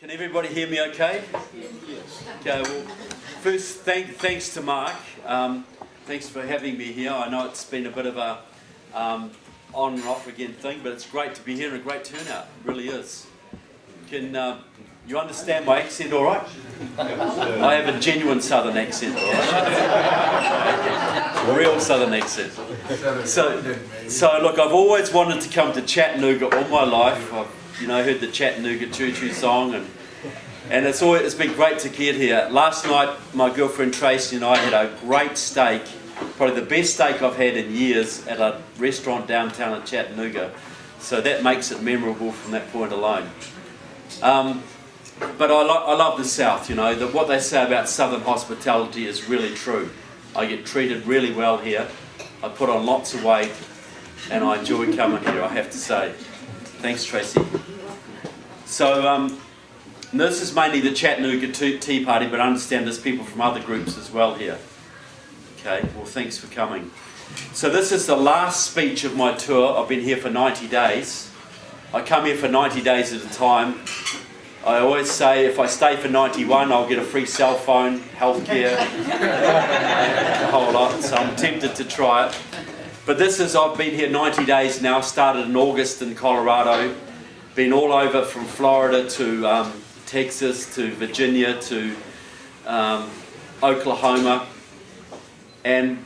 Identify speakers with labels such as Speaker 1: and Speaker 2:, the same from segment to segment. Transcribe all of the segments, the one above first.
Speaker 1: Can everybody hear me okay? Yes. Okay, well, first, thanks to Mark. Thanks for having me here. I know it's been a bit of a on and off again thing, but it's great to be here and a great turnout. It really is. Can you understand my accent all right? I have a genuine southern accent, all right? A real southern accent. So look, I've always wanted to come to Chattanooga all my life. I've heard the Chattanooga Choo-Choo song, and it's been great to get here. Last night, my girlfriend Tracy and I had a great steak, probably the best steak I've had in years, at a restaurant downtown in Chattanooga. So that makes it memorable from that point alone. But I love the South. What they say about Southern hospitality is really true. I get treated really well here. I put on lots of weight, and I enjoy coming here, I have to say. Thanks, Tracy. So this is mainly the Chattanooga Tea Party, but I understand there's people from other groups as well here. Okay, well, thanks for coming. So this is the last speech of my tour. I've been here for 90 days. I come here for 90 days at a time. I always say if I stay for 91, I'll get a free cell phone, healthcare, a whole lot. So I'm tempted to try it. But I've been here 90 days now, started in August in Colorado, been all over from Florida to Texas to Virginia to Oklahoma. And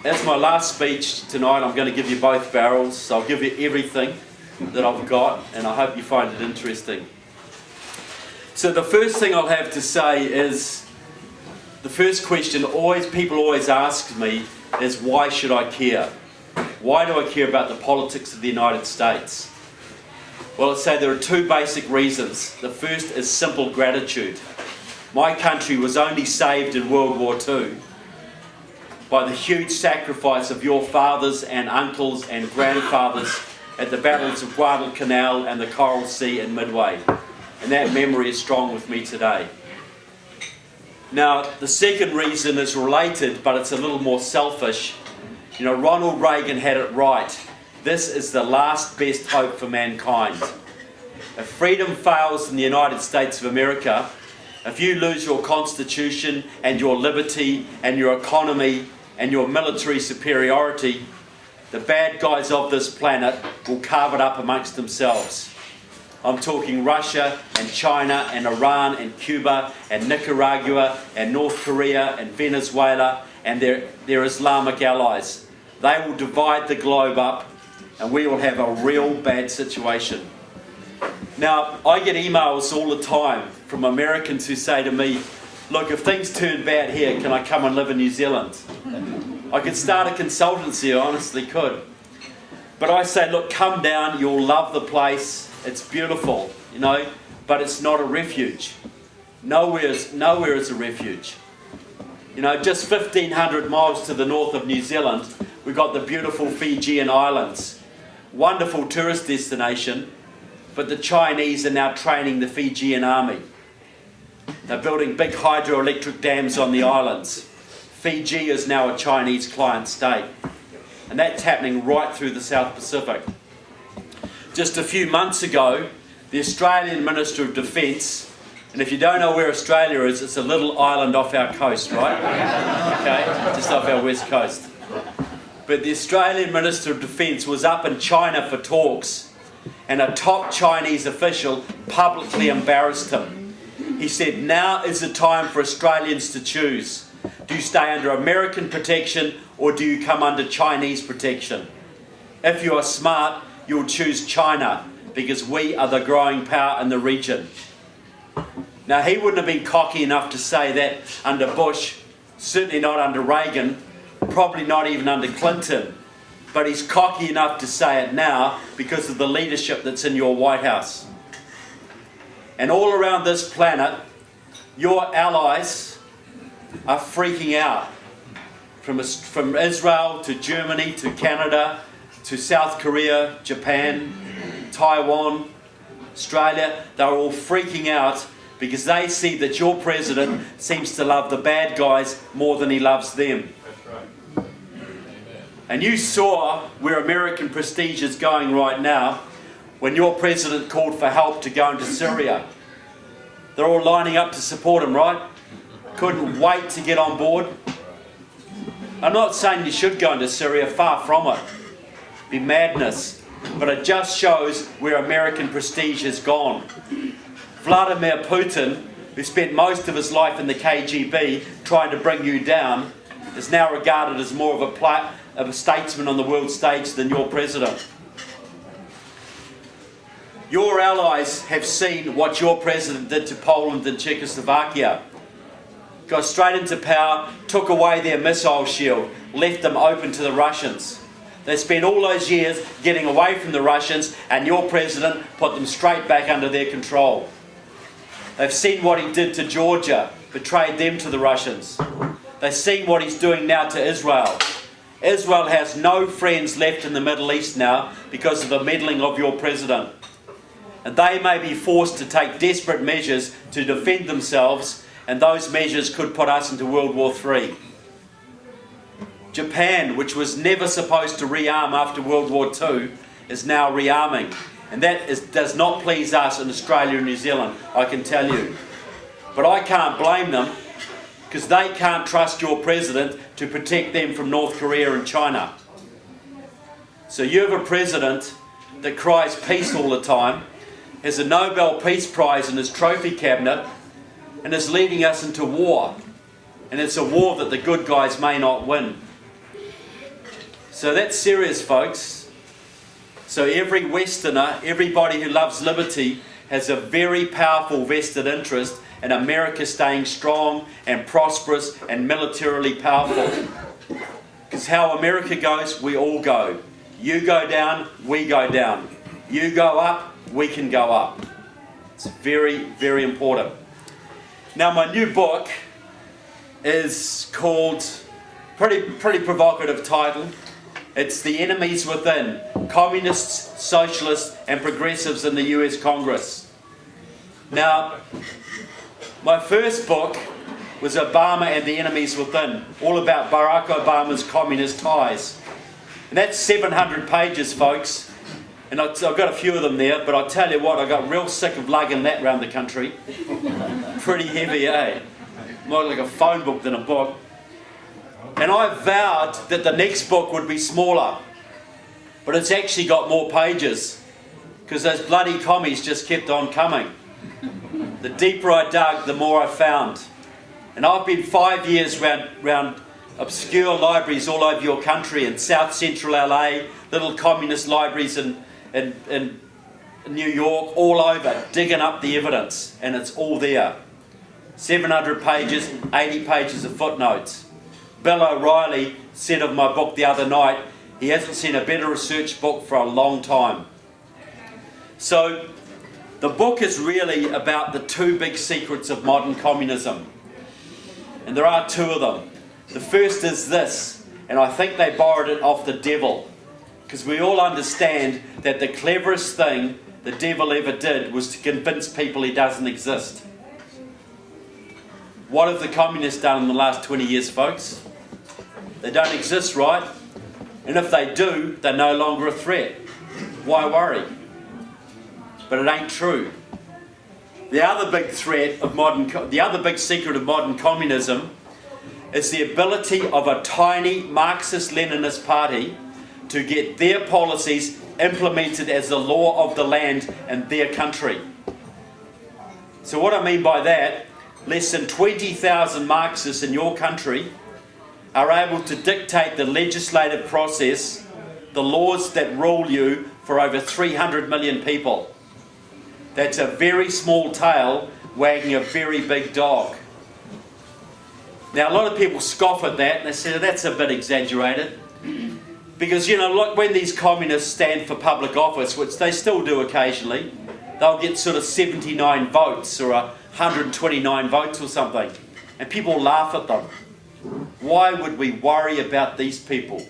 Speaker 1: as my last speech tonight, I'm going to give you both barrels. So I'll give you everything that I've got, and I hope you find it interesting. So the first thing I'll have to say is, the first question people always ask me is, why should I care? Why do I care about the politics of the United States? Well, I'd say there are two basic reasons. The first is simple gratitude. My country was only saved in World War II by the huge sacrifice of your fathers and uncles and grandfathers at the battles of Guadalcanal and the Coral Sea and Midway. And that memory is strong with me today. Now, the second reason is related, but it's a little more selfish. Ronald Reagan had it right. This is the last best hope for mankind. If freedom fails in the United States of America, if you lose your constitution and your liberty and your economy and your military superiority, the bad guys of this planet will carve it up amongst themselves. I'm talking Russia and China and Iran and Cuba and Nicaragua and North Korea and Venezuela and their Islamic allies. They will divide the globe up, and we will have a real bad situation. Now, I get emails all the time from Americans who say to me, look, if things turn bad here, can I come and live in New Zealand? I could start a consultancy, I honestly could. But I say, look, come down, you'll love the place. It's beautiful, but it's not a refuge. Nowhere is a refuge. Just 1,500 miles to the north of New Zealand, we've got the beautiful Fijian Islands. Wonderful tourist destination, but the Chinese are now training the Fijian army. They're building big hydroelectric dams on the islands. Fiji is now a Chinese client state. And that's happening right through the South Pacific. Just a few months ago, the Australian Minister of Defence, and if you don't know where Australia is, it's a little island off our coast, right? Okay, just off our west coast. But the Australian Minister of Defence was up in China for talks, and a top Chinese official publicly embarrassed him. He said, now is the time for Australians to choose. Do you stay under American protection or do you come under Chinese protection? If you are smart, you'll choose China because we are the growing power in the region. Now, he wouldn't have been cocky enough to say that under Bush, certainly not under Reagan, probably not even under Clinton, but he's cocky enough to say it now because of the leadership that's in your White House. And all around this planet, your allies are freaking out. From Israel to Germany to Canada to South Korea, Japan, Taiwan, Australia, they're all freaking out because they see that your president seems to love the bad guys more than he loves them.
Speaker 2: That's right.
Speaker 1: And you saw where American prestige is going right now when your president called for help to go into Syria. They're all lining up to support him, right? Couldn't wait to get on board. I'm not saying you should go into Syria, far from it. It'd be madness. But it just shows where American prestige has gone. Vladimir Putin, who spent most of his life in the KGB trying to bring you down, is now regarded as more of a statesman on the world stage than your president. Your allies have seen what your president did to Poland and Czechoslovakia. Got straight into power, took away their missile shield, left them open to the Russians. They spent all those years getting away from the Russians, and your president put them straight back under their control. They've seen what he did to Georgia, betrayed them to the Russians. They've seen what he's doing now to Israel. Israel has no friends left in the Middle East now because of the meddling of your president. And they may be forced to take desperate measures to defend themselves, and those measures could put us into World War III. Japan, which was never supposed to rearm after World War II, is now rearming. And that does not please us in Australia and New Zealand, I can tell you. But I can't blame them, because they can't trust your president to protect them from North Korea and China. So you have a president that cries peace all the time, has a Nobel Peace Prize in his trophy cabinet, and is leading us into war. And it's a war that the good guys may not win. So that's serious, folks. So every Westerner, everybody who loves liberty, has a very powerful vested interest in America staying strong and prosperous and militarily powerful. Because how America goes, we all go. You go down, we go down. You go up, we can go up. It's very, very important. Now, my new book is called, pretty provocative title. It's The Enemies Within, Communists, Socialists and Progressives in the US Congress. Now, my first book was Obama and the Enemies Within, all about Barack Obama's communist ties. And that's 700 pages, folks. And I've got a few of them there, but I'll tell you what, I got real sick of lugging that around the country. Pretty heavy, eh? More like a phone book than a book. And I vowed that the next book would be smaller. But it's actually got more pages, because those bloody commies just kept on coming. The deeper I dug, the more I found. And I've been 5 years round obscure libraries all over your country, in South Central LA, little communist libraries in New York, all over, digging up the evidence, and it's all there. 700 pages, 80 pages of footnotes. Bill O'Reilly said of my book the other night, he hasn't seen a better research book for a long time. So, the book is really about the two big secrets of modern communism. And there are two of them. The first is this, and I think they borrowed it off the devil, because we all understand that the cleverest thing the devil ever did was to convince people he doesn't exist. What have the communists done in the last 20 years, folks? They don't exist, right? And if they do, they're no longer a threat. Why worry? But it ain't true. The other big threat of the other big secret of modern communism is the ability of a tiny Marxist-Leninist party to get their policies implemented as the law of the land in their country. So what I mean by that, less than 20,000 Marxists in your country are able to dictate the legislative process, the laws that rule you for over 300 million people. That's a very small tail wagging a very big dog. Now, a lot of people scoff at that and they say that's a bit exaggerated. Because, you know, like when these communists stand for public office, which they still do occasionally, they'll get sort of 79 votes or 129 votes or something. And people laugh at them. Why would we worry about these people?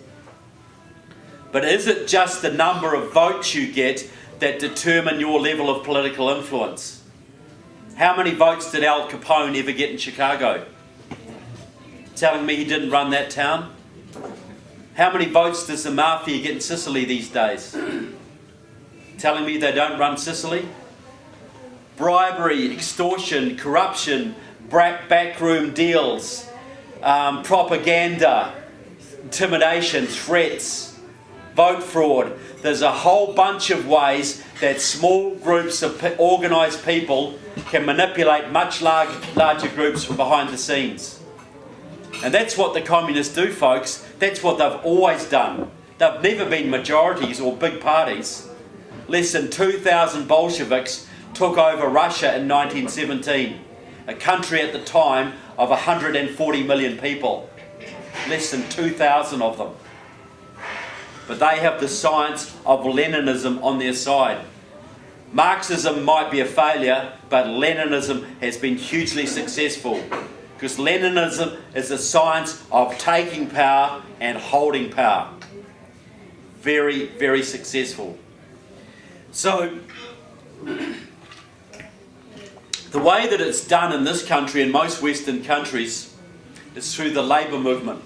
Speaker 1: But is it just the number of votes you get that determine your level of political influence? How many votes did Al Capone ever get in Chicago? Telling me he didn't run that town? How many votes does the mafia get in Sicily these days? Telling me they don't run Sicily? bribery, extortion, corruption, backroom deals, propaganda, intimidation, threats, vote fraud. There's a whole bunch of ways that small groups of organised people can manipulate much larger groups from behind the scenes. And that's what the communists do, folks. That's what they've always done. They've never been majorities or big parties. Less than 2,000 Bolsheviks took over Russia in 1917, a country at the time of 140 million people. Less than 2,000 of them. But they have the science of Leninism on their side. Marxism might be a failure, but Leninism has been hugely successful, because Leninism is the science of taking power and holding power. Very, very successful. So, the way that it's done in this country and most Western countries is through the labour movement.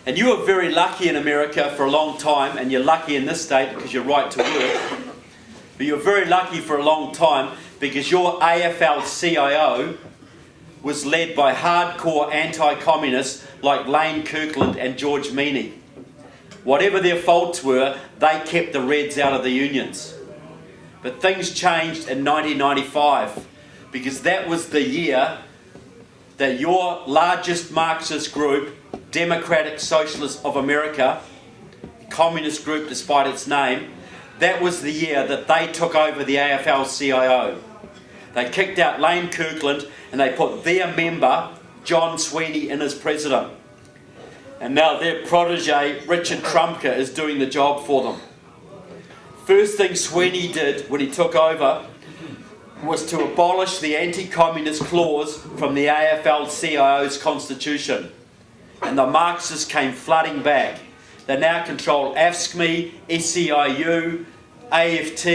Speaker 1: And you were very lucky in America for a long time, and you're lucky in this state because you're right to work. But you're very lucky for a long time because your AFL-CIO was led by hardcore anti-communists like Lane Kirkland and George Meany. Whatever their faults were, they kept the Reds out of the unions. But things changed in 1995 because that was the year that your largest Marxist group, Democratic Socialists of America, communist group despite its name, that was the year that they took over the AFL-CIO. They kicked out Lane Kirkland and they put their member, John Sweeney, in as president. And now their protege, Richard Trumka, is doing the job for them. First thing Sweeney did when he took over was to abolish the anti-communist clause from the AFL-CIO's constitution. And the Marxists came flooding back. They now control AFSCME, SEIU, AFT,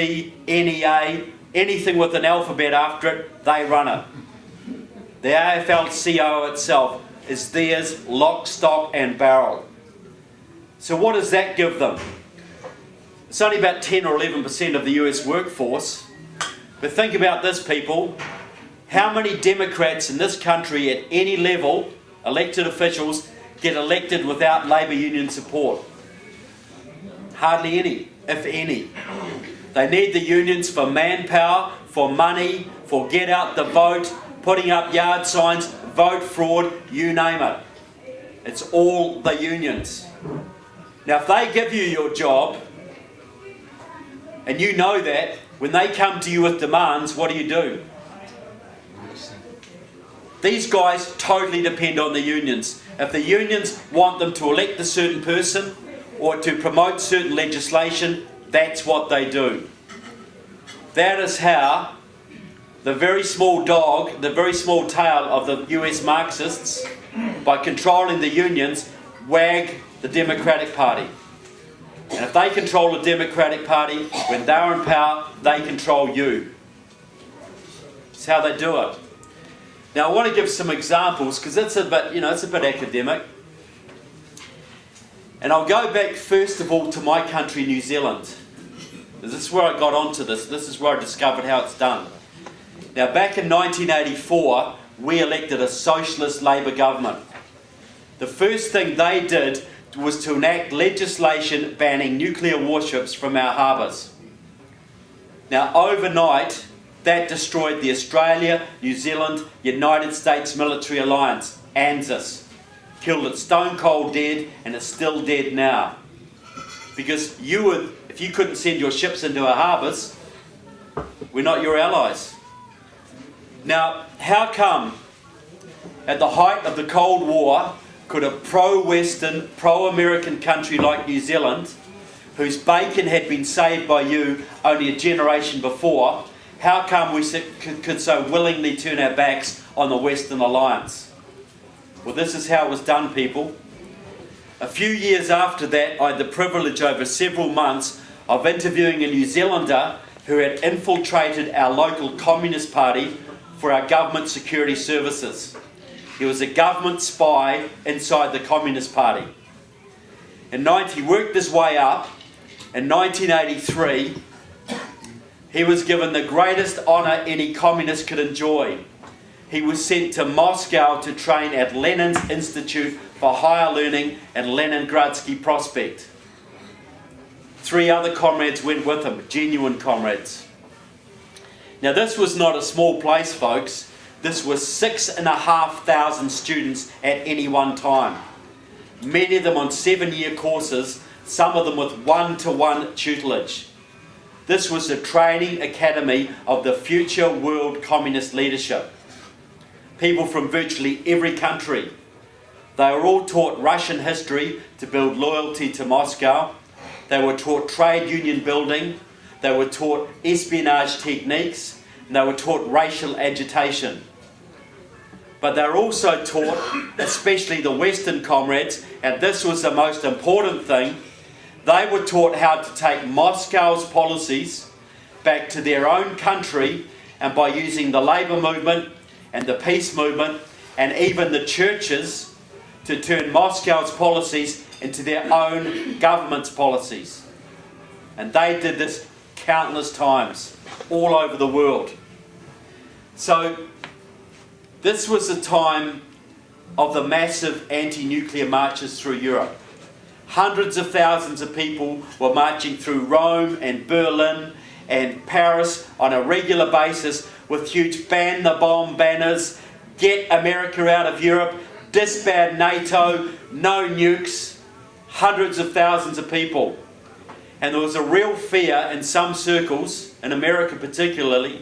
Speaker 1: NEA, anything with an alphabet after it, they run it. The AFL-CIO itself is theirs, lock, stock and barrel. So what does that give them? It's only about 10 or 11% of the US workforce. But think about this, people. How many Democrats in this country at any level, elected officials, get elected without labour union support? Hardly any, if any. They need the unions for manpower, for money, for get out the vote, putting up yard signs, vote fraud, you name it. It's all the unions. Now if they give you your job, and you know that, when they come to you with demands, what do? These guys totally depend on the unions. If the unions want them to elect a certain person or to promote certain legislation, that's what they do. That is how the very small dog, the very small tail of the US Marxists, by controlling the unions, wag the Democratic Party. And if they control the Democratic Party, when they're in power, they control you. That's how they do it. Now I want to give some examples because it's a bit, it's a bit academic. And I'll go back first of all to my country, New Zealand. This is where I got onto this. This is where I discovered how it's done. Now back in 1984, we elected a socialist Labour government. The first thing they did was to enact legislation banning nuclear warships from our harbours. Now overnight, that destroyed the Australia, New Zealand, United States Military Alliance, ANZUS. Killed it stone cold dead, and it's still dead now. Because if you couldn't send your ships into our harbours, we're not your allies. Now, how come at the height of the Cold War could a pro-Western, pro-American country like New Zealand, whose bacon had been saved by you only a generation before, how come we could so willingly turn our backs on the Western Alliance? Well, this is how it was done, people. A few years after that, I had the privilege over several months of interviewing a New Zealander who had infiltrated our local Communist Party for our government security services. He was a government spy inside the Communist Party. He worked his way up. In 1983, He was given the greatest honour any communist could enjoy. He was sent to Moscow to train at Lenin's Institute for Higher Learning and Leningradsky Prospect. 3 other comrades went with him, genuine comrades. Now this was not a small place, folks. This was 6,500 students at any one time. Many of them on 7-year courses, some of them with one-to-one tutelage. This was the training academy of the future world communist leadership. People from virtually every country. They were all taught Russian history to build loyalty to Moscow. They were taught trade union building. They were taught espionage techniques. And they were taught racial agitation. But they were also taught, especially the Western comrades, and this was the most important thing, they were taught how to take Moscow's policies back to their own country, and by using the labour movement and the peace movement and even the churches to turn Moscow's policies into their own government's policies. And they did this countless times all over the world. So this was the time of the massive anti-nuclear marches through Europe. Hundreds of thousands of people were marching through Rome and Berlin and Paris on a regular basis with huge ban the bomb banners, get America out of Europe, disband NATO, no nukes, hundreds of thousands of people. And there was a real fear in some circles, in America particularly,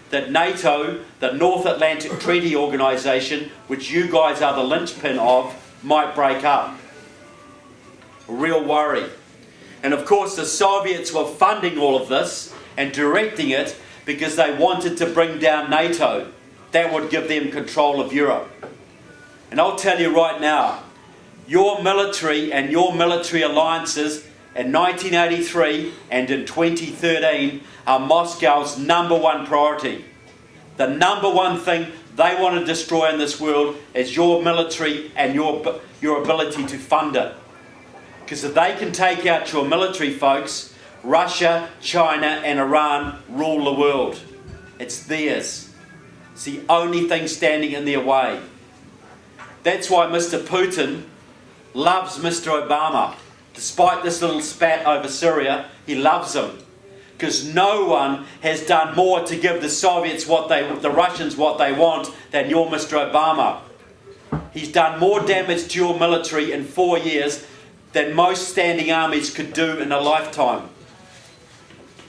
Speaker 1: that NATO, the North Atlantic Treaty Organization, which you guys are the linchpin of, might break up. A real worry. And of course the Soviets were funding all of this and directing it because they wanted to bring down NATO. That would give them control of Europe. And I'll tell you right now, your military and your military alliances in 1983 and in 2013 are Moscow's #1 priority. The #1 thing they want to destroy in this world is your military and your ability to fund it. Because if they can take out your military, folks, Russia, China and Iran rule the world. It's theirs. It's the only thing standing in their way. That's why Mr. Putin loves Mr. Obama. Despite this little spat over Syria, he loves him. Because no one has done more to give the Soviets the Russians what they want than your Mr. Obama. He's done more damage to your military in 4 years than most standing armies could do in a lifetime.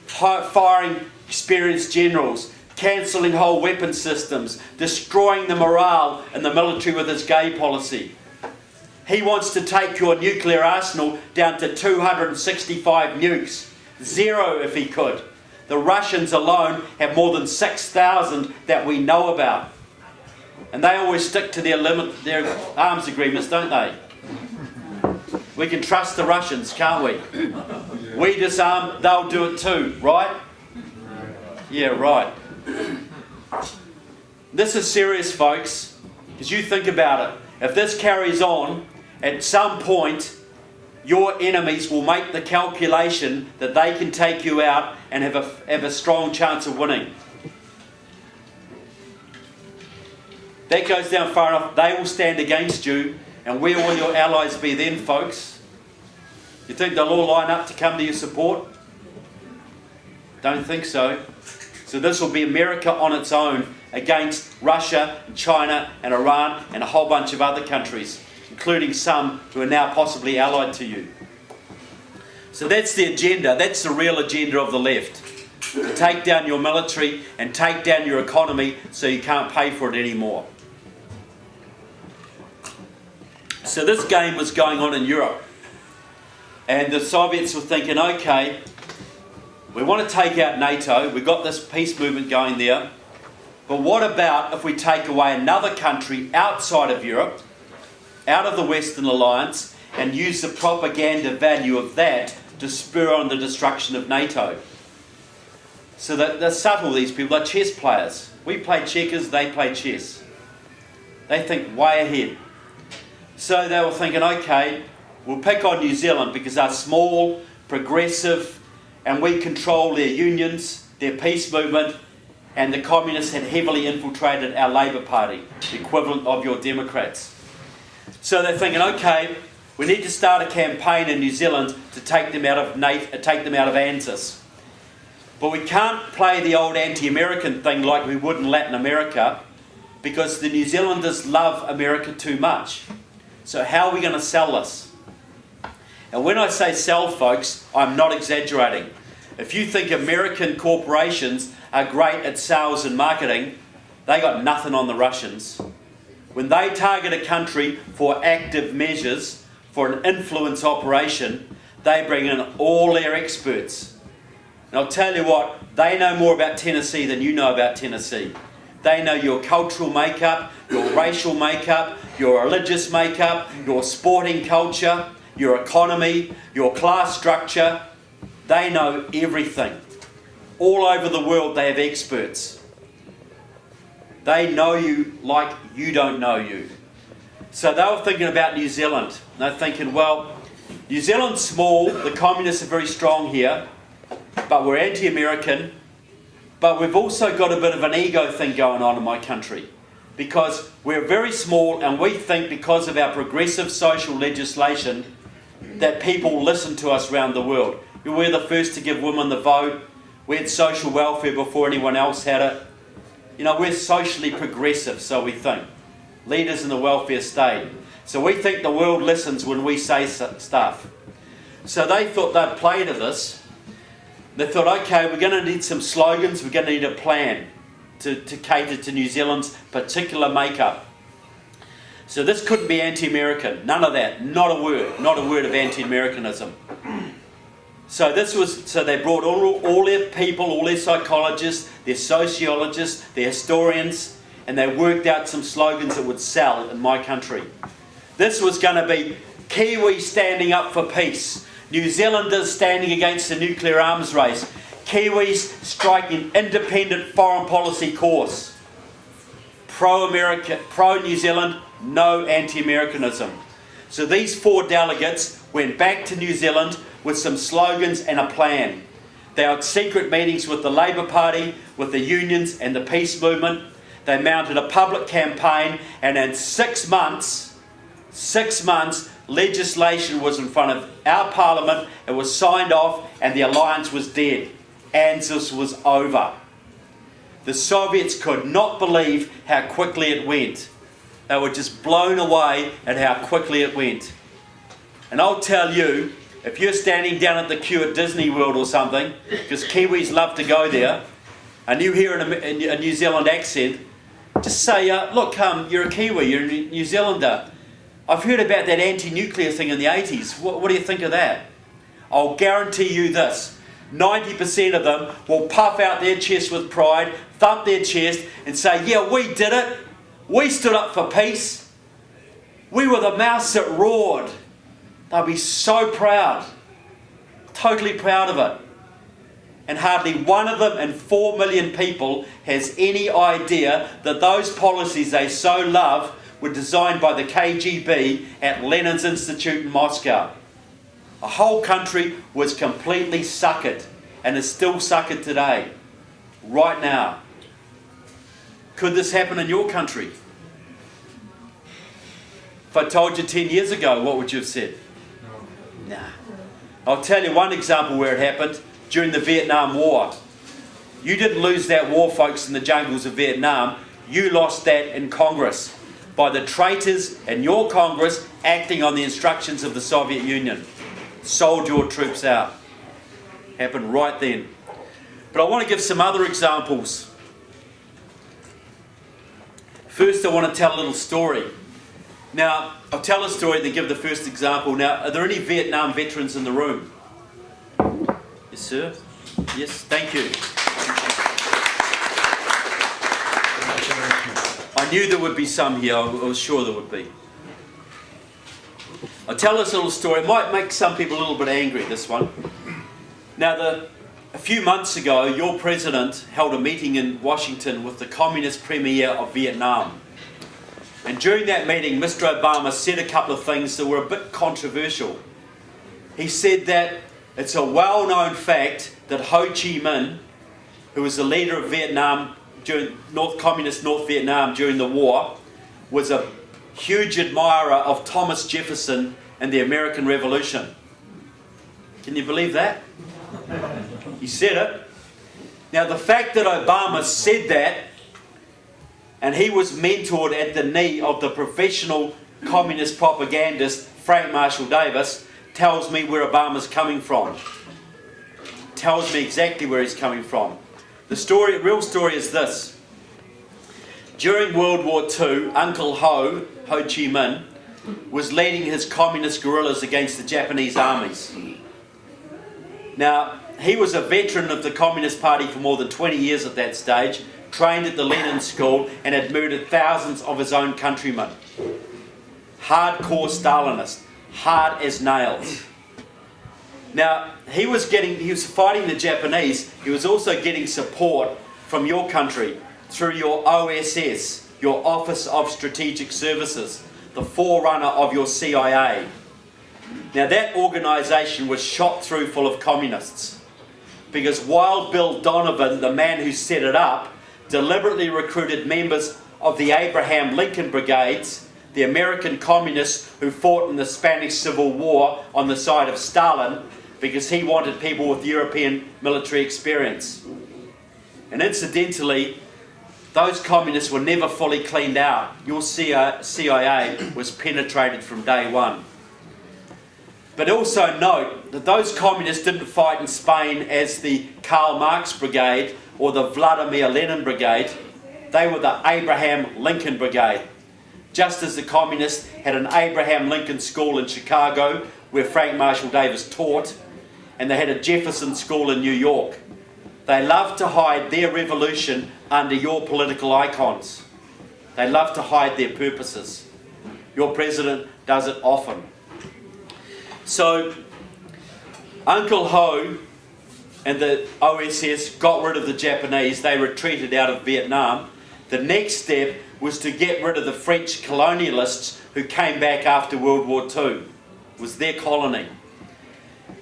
Speaker 1: Firing experienced generals, cancelling whole weapon systems, destroying the morale in the military with his gay policy. He wants to take your nuclear arsenal down to 265 nukes. 0 if he could. The Russians alone have more than 6,000 that we know about. And they always stick to their arms agreements, don't they? We can trust the Russians, can't we? We disarm, they'll do it too, right? Yeah, right. This is serious, folks, because you think about it. If this carries on, at some point, your enemies will make the calculation that they can take you out and have a strong chance of winning. That goes down far enough, they will stand against you, and where will your allies be then, folks? You think they'll all line up to come to your support? Don't think so. So this will be America on its own against Russia, and China and Iran and a whole bunch of other countries, including some who are now possibly allied to you. So that's the agenda. That's the real agenda of the left. To take down your military and take down your economy so you can't pay for it anymore. So this game was going on in Europe. And the Soviets were thinking, okay, we want to take out NATO. We've got this peace movement going there. But what about if we take away another country outside of Europe, out of the Western Alliance, and use the propaganda value of that to spur on the destruction of NATO? So that they're subtle, these people are chess players. We play checkers, they play chess. They think way ahead. So they were thinking, okay, we'll pick on New Zealand because they're small, progressive, and we control their unions, their peace movement, and the communists had heavily infiltrated our Labour Party, the equivalent of your Democrats. So they're thinking, okay, we need to start a campaign in New Zealand to take them out of ANZUS. But we can't play the old anti-American thing like we would in Latin America, because the New Zealanders love America too much. So how are we going to sell this? And when I say sell, folks, I'm not exaggerating. If you think American corporations are great at sales and marketing, they got nothing on the Russians. When they target a country for active measures, for an influence operation, they bring in all their experts. And I'll tell you what, they know more about Tennessee than you know about Tennessee. They know your cultural makeup, your racial makeup, your religious makeup, your sporting culture, your economy, your class structure. They know everything. All over the world they have experts. They know you like you don't know you. So they were thinking about New Zealand. They're thinking, well, New Zealand's small, the communists are very strong here, but we're anti-American, but we've also got a bit of an ego thing going on in my country, because we're very small and we think because of our progressive social legislation that people listen to us around the world. We're the first to give women the vote. We had social welfare before anyone else had it. You know, we're socially progressive, so we think. Leaders in the welfare state. So we think the world listens when we say stuff. So they thought they'd play to this. They thought, okay, we're going to need some slogans, we're going to need a plan to cater to New Zealand's particular makeup. So this couldn't be anti-American, none of that, not a word of anti-Americanism. So they brought all their people, all their psychologists, their sociologists, their historians, and they worked out some slogans that would sell in my country. This was going to be Kiwis standing up for peace, New Zealanders standing against the nuclear arms race, Kiwis striking independent foreign policy course, pro-America, pro-New Zealand, no anti-Americanism. So these 4 delegates went back to New Zealand with some slogans and a plan. They had secret meetings with the Labour Party, with the unions and the peace movement. They mounted a public campaign, and in 6 months, legislation was in front of our parliament, it was signed off, and the alliance was dead. ANZUS was over. The Soviets could not believe how quickly it went. They were just blown away at how quickly it went. And I'll tell you, if you're standing down at the queue at Disney World or something, because Kiwis love to go there, and you hear a New Zealand accent, just say, look, you're a Kiwi, you're a New Zealander. I've heard about that anti-nuclear thing in the 80s. What do you think of that? I'll guarantee you this. 90% of them will puff out their chest with pride, thump their chest and say, yeah, we did it. We stood up for peace. We were the mouse that roared. They'll be so proud. Totally proud of it. And hardly one of them in 4 million people has any idea that those policies they so love were designed by the KGB at Lenin's Institute in Moscow. A whole country was completely suckered, and is still suckered today, right now. Could this happen in your country? If I told you 10 years ago, what would you have said? No. Nah. I'll tell you one example where it happened, during the Vietnam War. You didn't lose that war, folks, in the jungles of Vietnam. You lost that in Congress, by the traitors in your Congress acting on the instructions of the Soviet Union. Sold your troops out. Happened right then. But I want to give some other examples. First, I want to tell a little story. Now, I'll tell a story, then give the first example. Now, are there any Vietnam veterans in the room? Yes, sir. Yes, thank you. I knew there would be some here. I was sure there would be. I'll tell this little story. It might make some people a little bit angry, this one. Now, a few months ago, your president held a meeting in Washington with the communist premier of Vietnam. And during that meeting, Mr. Obama said a couple of things that were a bit controversial. He said that It's a well-known fact that Ho Chi Minh, who was the leader of Vietnam during communist North Vietnam during the war, was a huge admirer of Thomas Jefferson and the American Revolution. Can you believe that? He said it. Now, the fact that Obama said that, and he was mentored at the knee of the professional communist propagandist Frank Marshall Davis, tells me where Obama's coming from. Tells me exactly where he's coming from. The real story is this. During World War II, Uncle Ho Chi Minh, was leading his communist guerrillas against the Japanese armies. Now, he was a veteran of the Communist Party for more than 20 years at that stage, trained at the Lenin School, and had murdered thousands of his own countrymen. Hardcore Stalinist, hard as nails. Now, he was fighting the Japanese. He was also getting support from your country through your OSS, your Office of Strategic Services, the forerunner of your CIA. Now, that organisation was shot through full of communists because Wild Bill Donovan, the man who set it up, deliberately recruited members of the Abraham Lincoln Brigades, the American communists who fought in the Spanish Civil War on the side of Stalin, because he wanted people with European military experience. And incidentally, those communists were never fully cleaned out. Your CIA was penetrated from day one. But also note that those communists didn't fight in Spain as the Karl Marx Brigade or the Vladimir Lenin Brigade. They were the Abraham Lincoln Brigade. Just as the communists had an Abraham Lincoln School in Chicago where Frank Marshall Davis taught, and they had a Jefferson School in New York. They love to hide their revolution under your political icons. They love to hide their purposes. Your president does it often. So, Uncle Ho and the OSS got rid of the Japanese. They retreated out of Vietnam. The next step was to get rid of the French colonialists who came back after World War II. It was their colony.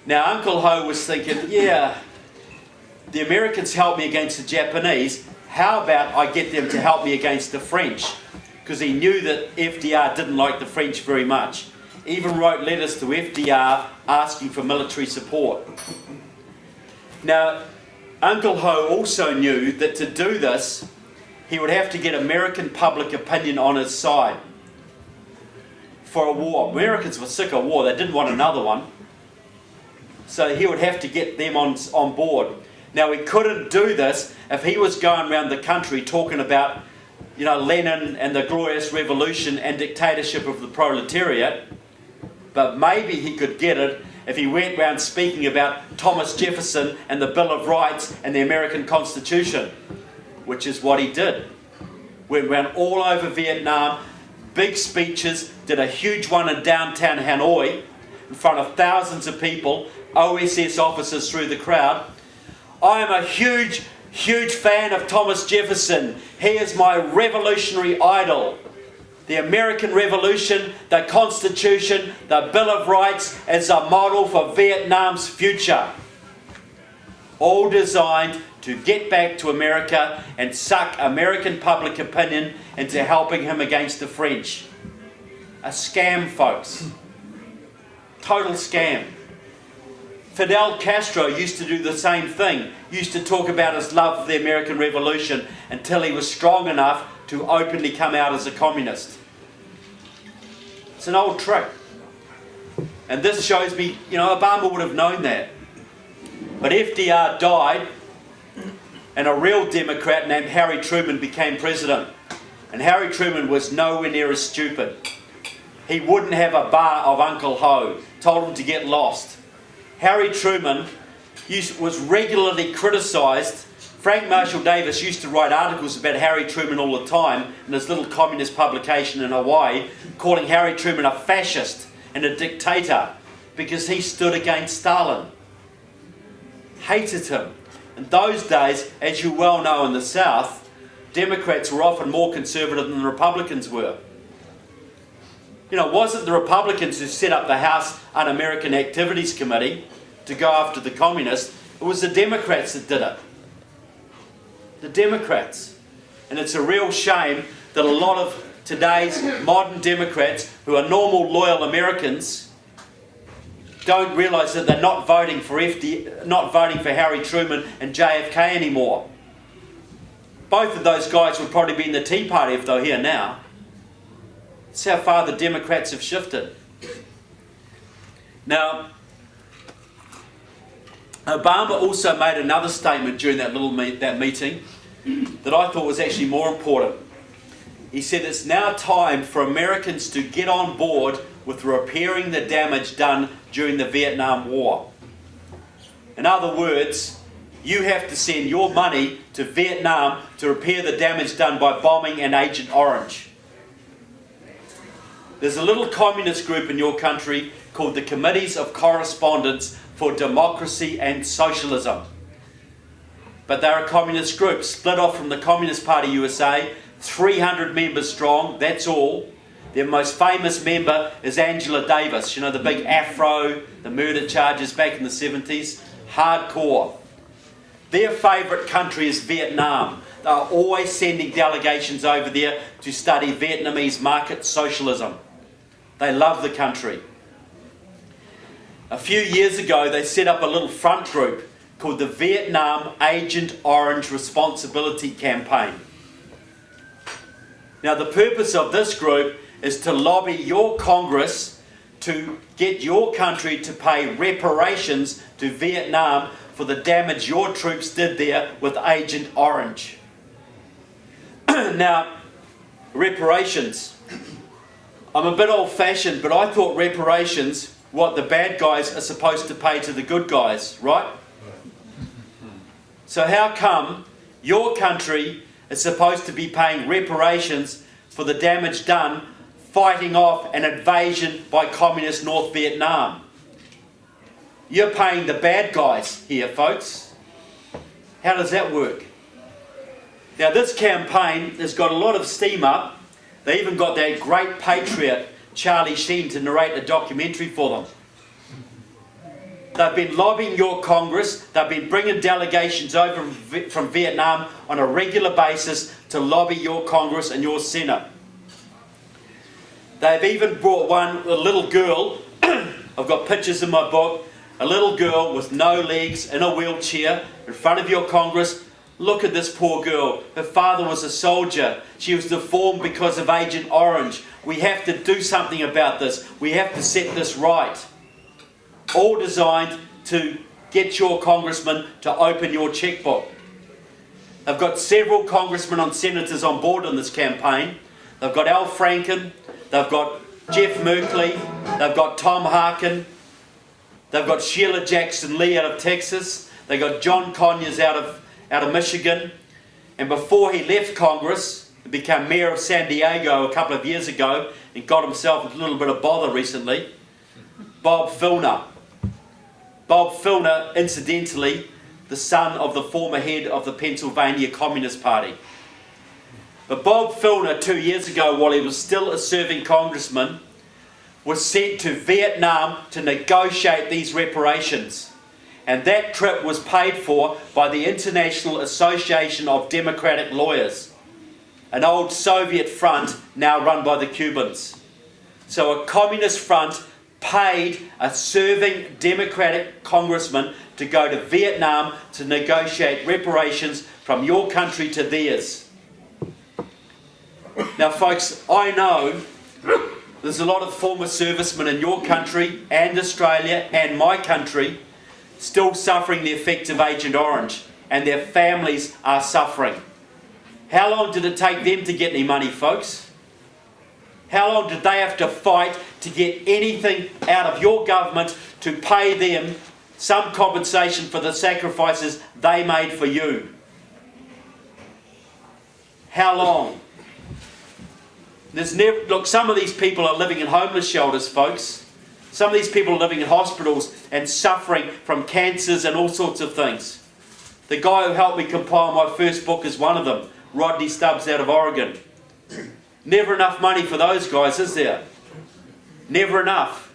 Speaker 1: Now, Uncle Ho was thinking, yeah, the Americans helped me against the Japanese. How about I get them to help me against the French? Because he knew that FDR didn't like the French very much. Even wrote letters to FDR asking for military support. Now, Uncle Ho also knew that to do this, he would have to get American public opinion on his side for a war. Americans were sick of war. They didn't want another one. So he would have to get them on board. Now, he couldn't do this if he was going around the country talking about, Lenin and the glorious revolution and dictatorship of the proletariat. But maybe he could get it if he went around speaking about Thomas Jefferson and the Bill of Rights and the American Constitution, which is what he did. Went around all over Vietnam, big speeches, did a huge one in downtown Hanoi in front of thousands of people, OSS officers through the crowd. I am a huge, huge fan of Thomas Jefferson. He is my revolutionary idol. The American Revolution, the Constitution, the Bill of Rights is a model for Vietnam's future. All designed to get back to America and suck American public opinion into helping him against the French. A scam, folks. Total scam. Fidel Castro used to do the same thing. Used to talk about his love for the American Revolution until he was strong enough to openly come out as a communist. It's an old trick. And this shows me, Obama would have known that. But FDR died, and a real Democrat named Harry Truman became president. And Harry Truman was nowhere near as stupid. He wouldn't have a bar of Uncle Ho, told him to get lost. Harry Truman was regularly criticised. Frank Marshall Davis used to write articles about Harry Truman all the time in his little communist publication in Hawaii, calling Harry Truman a fascist and a dictator because he stood against Stalin. Hated him. In those days, as you well know in the South, Democrats were often more conservative than the Republicans were. It wasn't the Republicans who set up the House Un-American Activities Committee. to go after the communists, it was the Democrats that did it. The Democrats. And it's a real shame that a lot of today's modern Democrats, who are normal, loyal Americans, don't realise that they're not voting for not voting for Harry Truman and JFK anymore. Both of those guys would probably be in the Tea Party if they're here now. That's how far the Democrats have shifted. Now, Obama also made another statement during that meeting that I thought was actually more important. He said it's now time for Americans to get on board with repairing the damage done during the Vietnam War. In other words, you have to send your money to Vietnam to repair the damage done by bombing and Agent Orange. There's a little communist group in your country called the Committees of Correspondence for Democracy and Socialism. But they're a communist group, split off from the Communist Party USA, 300 members strong, that's all. Their most famous member is Angela Davis, you know, the big afro, the murder charges back in the 70s, hardcore. Their favourite country is Vietnam. They're always sending delegations over there to study Vietnamese market socialism. They love the country. A few years ago, they set up a little front group called the Vietnam Agent Orange Responsibility Campaign. Now, the purpose of this group is to lobby your Congress to get your country to pay reparations to Vietnam for the damage your troops did there with Agent Orange. Now, reparations. I'm a bit old-fashioned, but I thought reparations, what the bad guys are supposed to pay to the good guys, right? So how come your country is supposed to be paying reparations for the damage done fighting off an invasion by communist North Vietnam? You're paying the bad guys here, folks. How does that work? Now, this campaign has got a lot of steam up. They even got that great patriot, Charlie Sheen, to narrate a documentary for them. They've been lobbying your Congress. They've been bringing delegations over from Vietnam on a regular basis to lobby your Congress and your Senate. They've even brought a little girl, I've got pictures in my book, a little girl with no legs in a wheelchair in front of your Congress. Look at this poor girl. Her father was a soldier. She was deformed because of Agent Orange. We have to do something about this. We have to set this right. All designed to get your congressman to open your checkbook. They've got several congressmen and senators on board in this campaign. They've got Al Franken, they've got Jeff Merkley, they've got Tom Harkin, they've got Sheila Jackson Lee out of Texas, they've got John Conyers out of Michigan, and before he left Congress and became mayor of San Diego a couple of years ago and got himself a little bit of bother recently, Bob Filner. Bob Filner, incidentally, the son of the former head of the Pennsylvania Communist Party. But Bob Filner, 2 years ago, while he was still a serving congressman, was sent to Vietnam to negotiate these reparations. And that trip was paid for by the International Association of Democratic Lawyers, an old Soviet front now run by the Cubans. So a communist front paid a serving Democratic congressman to go to Vietnam to negotiate reparations from your country to theirs. Now, folks, I know there's a lot of former servicemen in your country and Australia and my country still suffering the effects of Agent Orange, and their families are suffering. How long did it take them to get any money, folks? How long did they have to fight to get anything out of your government to pay them some compensation for the sacrifices they made for you? How long? Look, some of these people are living in homeless shelters, folks. Some of these people are living in hospitals and suffering from cancers and all sorts of things. The guy who helped me compile my first book is one of them, Rodney Stubbs out of Oregon. Never enough money for those guys, is there? Never enough.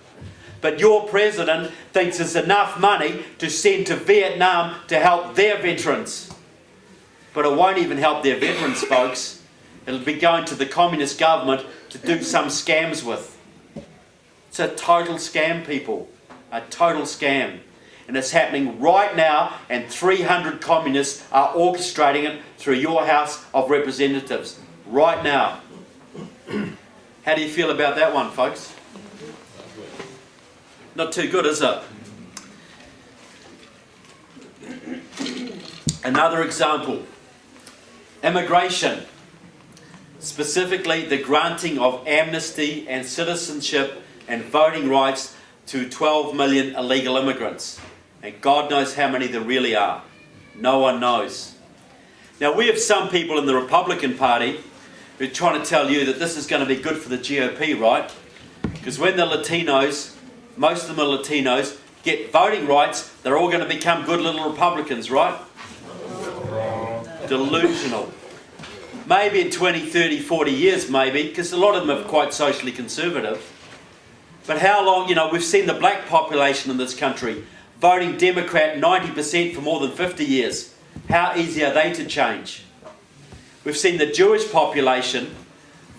Speaker 1: But your president thinks there's enough money to send to Vietnam to help their veterans. But it won't even help their veterans, folks. It'll be going to the communist government to do some scams with. It's a total scam, people. A total scam. And it's happening right now, and 300 communists are orchestrating it through your House of Representatives. Right now. How do you feel about that one, folks? Not too good, is it? Another example. Immigration. Specifically, the granting of amnesty and citizenship and voting rights to 12 million illegal immigrants. And God knows how many there really are. No one knows. Now, we have some people in the Republican Party who are trying to tell you that this is going to be good for the GOP, right? Because when the Latinos, most of them are Latinos, get voting rights, they're all going to become good little Republicans, right? Delusional. Maybe in 20, 30, 40 years, maybe, because a lot of them are quite socially conservative. But how long, we've seen the black population in this country voting Democrat 90% for more than 50 years. How easy are they to change? We've seen the Jewish population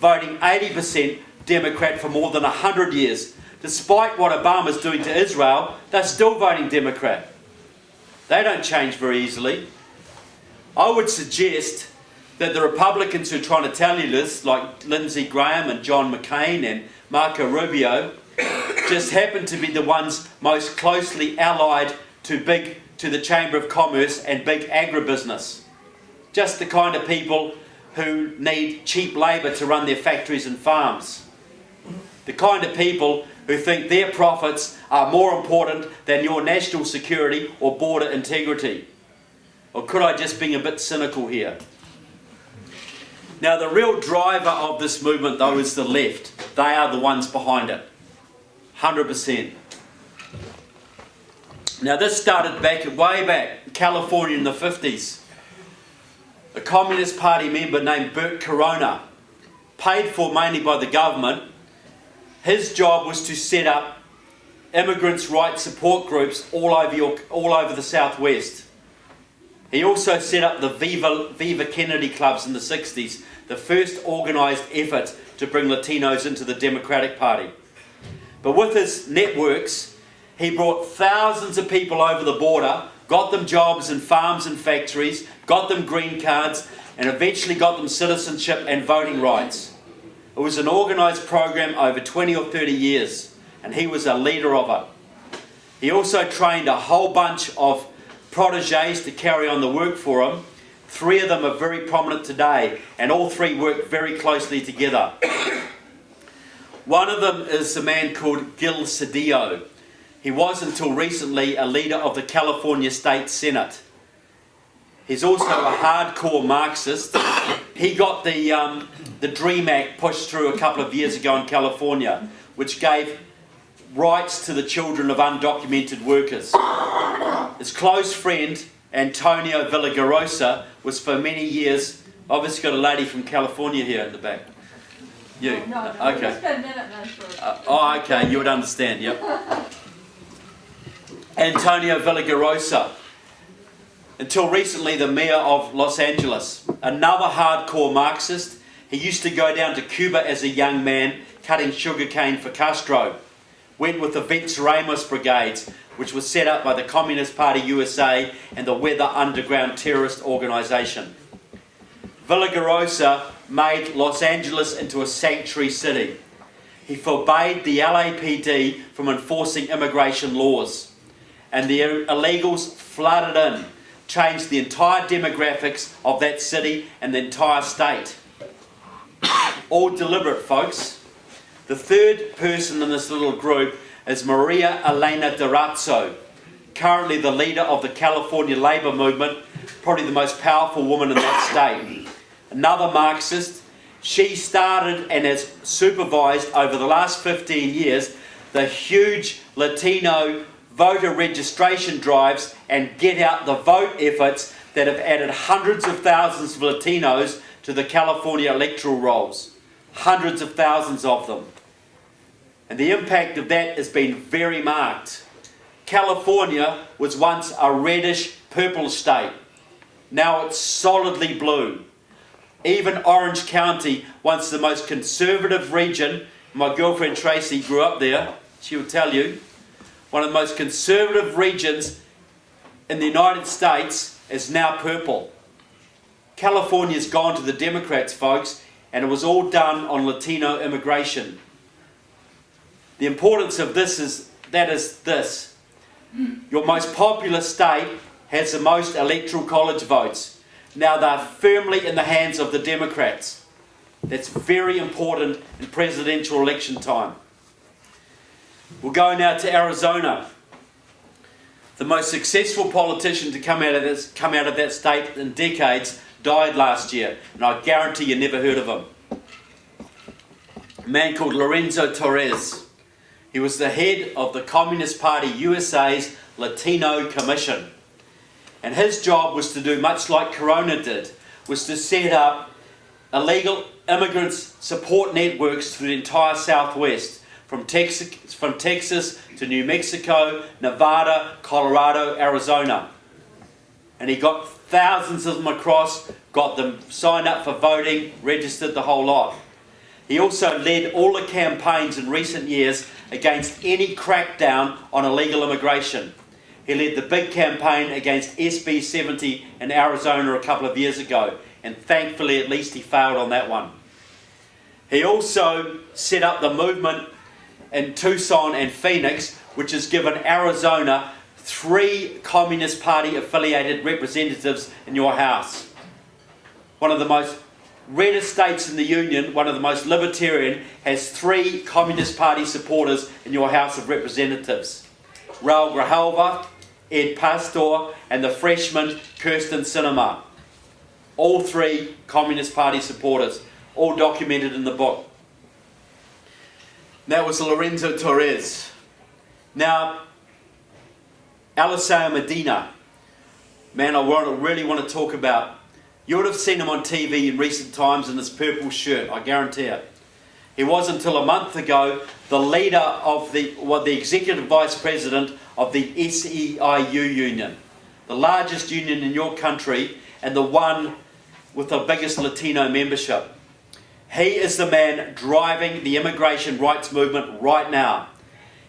Speaker 1: voting 80% Democrat for more than 100 years. Despite what Obama's doing to Israel, they're still voting Democrat. They don't change very easily. I would suggest that the Republicans who are trying to tell you this, like Lindsey Graham and John McCain and Marco Rubio, just happen to be the ones most closely allied to the Chamber of Commerce and big agribusiness. Just the kind of people who need cheap labour to run their factories and farms. The kind of people who think their profits are more important than your national security or border integrity. Or could I just be a bit cynical here? Now, the real driver of this movement, though, is the left. They are the ones behind it. 100%. Now, this started way back in California in the 50s. A Communist Party member named Bert Corona, paid for mainly by the government, his job was to set up immigrants' rights support groups all over the Southwest. He also set up the Viva Kennedy clubs in the 60s, the first organised effort to bring Latinos into the Democratic Party. But with his networks, he brought thousands of people over the border, got them jobs in farms and factories, got them green cards, and eventually got them citizenship and voting rights. It was an organised program over 20 or 30 years, and he was a leader of it. He also trained a whole bunch of protégés to carry on the work for him. 3 of them are very prominent today, and all 3 work very closely together. One of them is a man called Gil Cedillo. He was until recently a leader of the California State Senate. He's also a hardcore Marxist. He got the DREAM Act pushed through a couple of years ago in California, which gave rights to the children of undocumented workers. His close friend, Antonio Villagrosa, was for many years... Obviously got a lady from California here in the back. You?
Speaker 2: No,
Speaker 1: okay.
Speaker 2: Just a minute,
Speaker 1: okay, you would understand, yep. Antonio Villagrosa, until recently the mayor of Los Angeles, another hardcore Marxist. He used to go down to Cuba as a young man, cutting sugarcane for Castro. Went with the Vince Ramos Brigades, which was set up by the Communist Party USA and the Weather Underground terrorist organisation. Villagrosa made Los Angeles into a sanctuary city. He forbade the LAPD from enforcing immigration laws. And the illegals flooded in, changed the entire demographics of that city and the entire state. All deliberate, folks. The third person in this little group is Maria Elena Durazo, currently the leader of the California Labour Movement, probably the most powerful woman in that state. Another Marxist. She started and has supervised over the last 15 years the huge Latino voter registration drives and get out the vote efforts that have added hundreds of thousands of Latinos to the California electoral rolls. Hundreds of thousands of them. And the impact of that has been very marked. California was once a reddish purple state. Now it's solidly blue. Even Orange County, once the most conservative region, my girlfriend Tracy grew up there, she will tell you, one of the most conservative regions in the United States is now purple. California's gone to the Democrats, folks, and it was all done on Latino immigration. The importance of this is this. Your most populous state has the most electoral college votes. Now they're firmly in the hands of the Democrats. That's very important in presidential election time. We'll go now to Arizona. The most successful politician to come out of that state in decades died last year, and I guarantee you never heard of him. A man called Lorenzo Torres. He was the head of the Communist Party USA's Latino Commission. And his job was to do much like Corona did, was to set up illegal immigrants support networks through the entire Southwest, from Texas to New Mexico, Nevada, Colorado, Arizona. And he got thousands of them across, got them signed up for voting, registered the whole lot. He also led all the campaigns in recent years against any crackdown on illegal immigration. He led the big campaign against SB 70 in Arizona a couple of years ago, and thankfully at least he failed on that one. He also set up the movement in Tucson and Phoenix, which has given Arizona 3 Communist Party affiliated representatives in your House. One of the most reddest states in the Union, one of the most libertarian, has 3 Communist Party supporters in your House of Representatives. Raul Grijalva, Ed Pastor, and the freshman Kirsten Sinema. All 3 Communist Party supporters, all documented in the book. That was Lorenzo Torres. Now, Eliseo Medina, man, I really want to talk about. You would have seen him on TV in recent times in this purple shirt, I guarantee it. He was until a month ago the leader of the executive vice president of the SEIU union, the largest union in your country and the one with the biggest Latino membership. He is the man driving the immigration rights movement right now.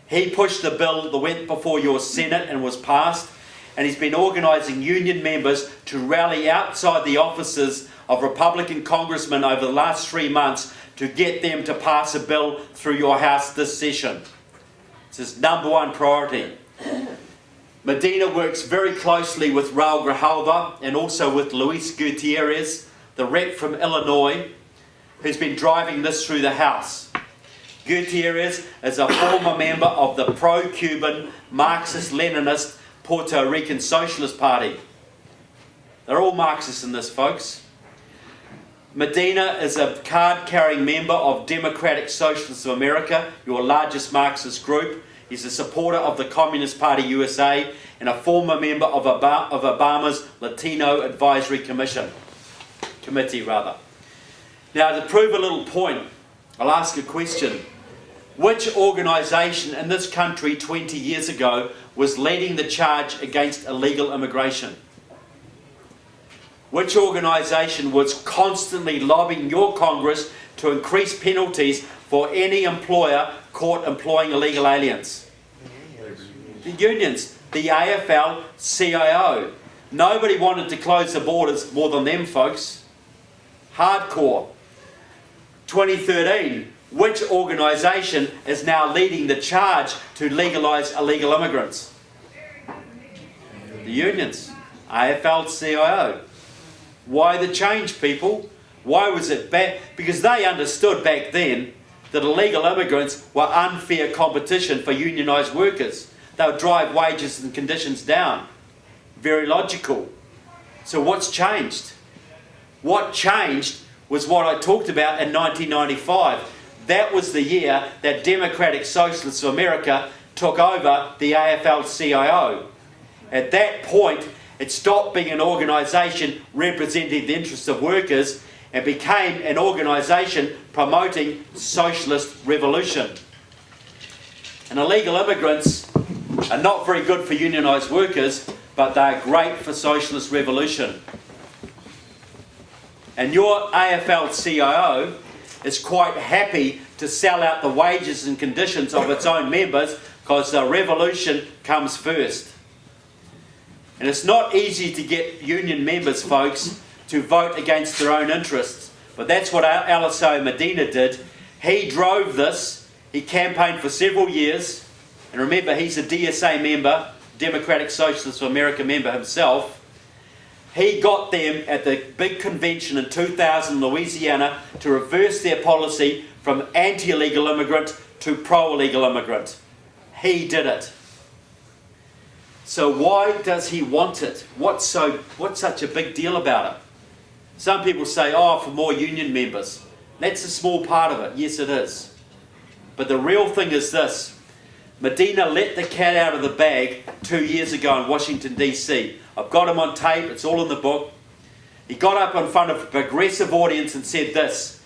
Speaker 1: He pushed the bill that went before your Senate and was passed, and he's been organising union members to rally outside the offices of Republican congressmen over the last 3 months to get them to pass a bill through your House this session. It's his #1 priority. Medina works very closely with Raul Grijalva and also with Luis Gutierrez, the rep from Illinois, who's been driving this through the House. Gutierrez is a former member of the pro-Cuban Marxist-Leninist Puerto Rican Socialist Party. They're all Marxists in this, folks. Medina is a card-carrying member of Democratic Socialists of America, your largest Marxist group. He's a supporter of the Communist Party USA and a former member of Obama's Latino Advisory Committee. Now, to prove a little point, I'll ask a question. Which organisation in this country 20 years ago was leading the charge against illegal immigration? Which organisation was constantly lobbying your Congress to increase penalties for any employer caught employing illegal aliens? The unions, the AFL-CIO. Nobody wanted to close the borders more than them, folks. Hardcore. 2013, which organisation is now leading the charge to legalise illegal immigrants? The unions, AFL-CIO. Why the change, people? Why was it bad? Because they understood back then that illegal immigrants were unfair competition for unionised workers. They would drive wages and conditions down. Very logical. So what's changed? What changed was what I talked about in 1995. That was the year that Democratic Socialists of America took over the AFL-CIO. At that point, it stopped being an organisation representing the interests of workers and became an organisation promoting socialist revolution. And illegal immigrants are not very good for unionised workers, but they're great for socialist revolution. And your AFL-CIO is quite happy to sell out the wages and conditions of its own members because the revolution comes first. And it's not easy to get union members, folks, to vote against their own interests. But that's what Aliso Medina did. He drove this. He campaigned for several years. And remember, he's a DSA member, Democratic Socialists of America member himself. He got them at the big convention in 2000 in Louisiana to reverse their policy from anti-illegal immigrant to pro-illegal immigrant. He did it. So why does he want it? What's such a big deal about it? Some people say, oh, for more union members. That's a small part of it. Yes, it is. But the real thing is this. Medina let the cat out of the bag 2 years ago in Washington, D.C. I've got him on tape. It's all in the book. He got up in front of a progressive audience and said this: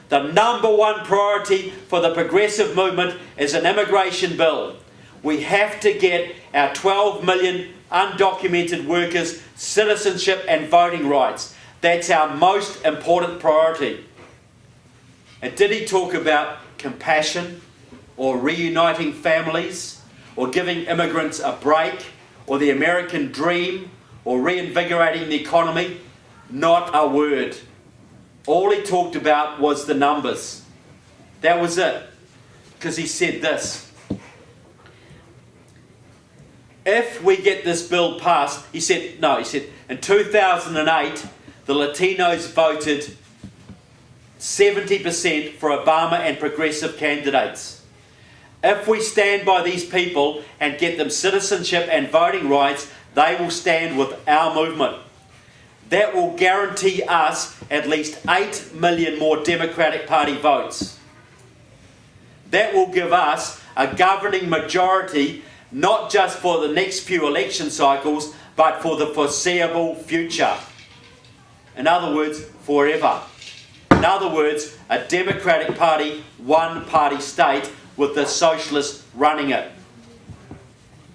Speaker 1: the number one priority for the progressive movement is an immigration bill. We have to get our 12 million undocumented workers citizenship and voting rights. That's our most important priority. And did he talk about compassion or reuniting families or giving immigrants a break or the American dream or reinvigorating the economy? Not a word. All he talked about was the numbers. That was it. Because he said this: if we get this bill passed, he said, in 2008, the Latinos voted 70% for Obama and progressive candidates. If we stand by these people and get them citizenship and voting rights, they will stand with our movement. That will guarantee us at least 8 million more Democratic Party votes. That will give us a governing majority, not just for the next few election cycles, but for the foreseeable future. In other words, forever. In other words, a Democratic Party, one-party state with the socialists running it.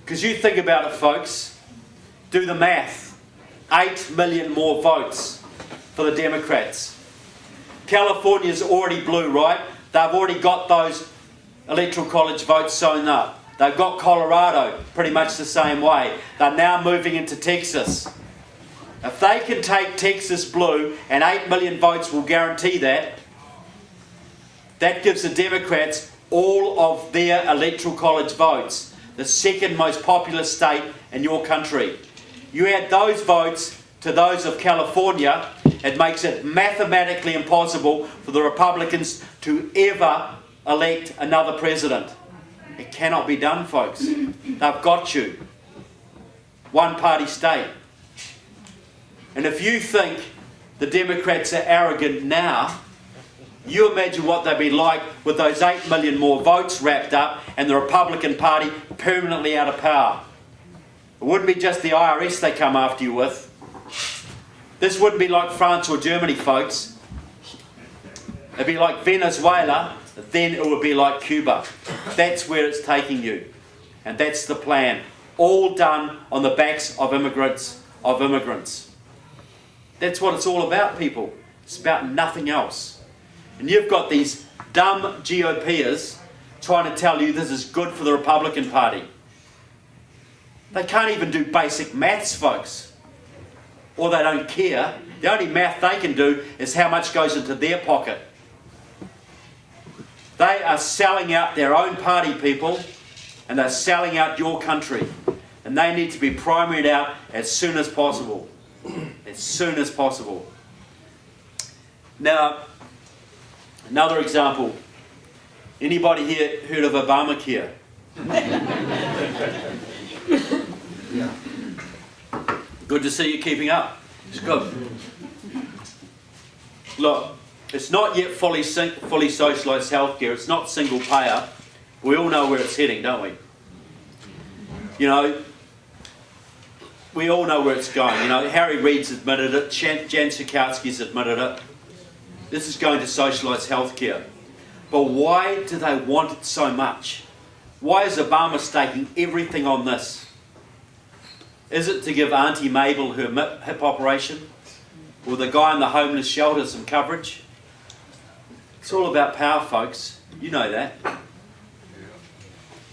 Speaker 1: Because you think about it, folks, do the math. 8 million more votes for the Democrats. California's already blue, right? They've already got those electoral college votes sewn up. They've got Colorado pretty much the same way. They're now moving into Texas. If they can take Texas blue, and 8 million votes will guarantee that, that gives the Democrats all of their electoral college votes, the second most populous state in your country. You add those votes to those of California, it makes it mathematically impossible for the Republicans to ever elect another president. It cannot be done, folks. They've got you. One-party state. And if you think the Democrats are arrogant now, you imagine what they'd be like with those 8 million more votes wrapped up and the Republican Party permanently out of power. It wouldn't be just the IRS they come after you with. This wouldn't be like France or Germany, folks. It'd be like Venezuela, then it would be like Cuba. That's where it's taking you. And that's the plan. All done on the backs of immigrants. That's what it's all about, people. It's about nothing else. And you've got these dumb GOPers trying to tell you this is good for the Republican Party. They can't even do basic maths, folks. Or they don't care. The only math they can do is how much goes into their pocket. They are selling out their own party, people, and they're selling out your country. And they need to be primaried out as soon as possible. As soon as possible. Now, another example. Anybody here heard of Obamacare?
Speaker 3: Yeah.
Speaker 1: Good to see you keeping up. It's good. Look, it's not yet fully socialised healthcare. It's not single payer. We all know where it's heading, don't we? You know, we all know where it's going. You know, Harry Reid's admitted it. Jan Schakowsky's admitted it. This is going to socialise healthcare. But why do they want it so much? Why is Obama staking everything on this? Is it to give Auntie Mabel her hip operation? Or the guy in the homeless shelter some coverage? It's all about power, folks. You know that.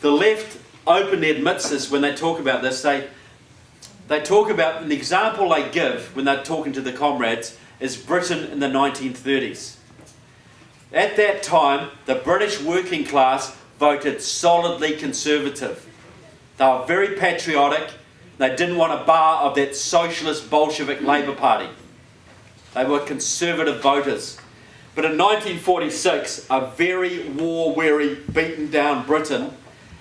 Speaker 1: The left openly admits this when they talk about this. They talk about, an example they give when they're talking to the comrades is Britain in the 1930s. At that time, the British working class voted solidly conservative. They were very patriotic. They didn't want a bar of that socialist Bolshevik Labour Party. They were conservative voters. But in 1946, a very war-weary, beaten-down Britain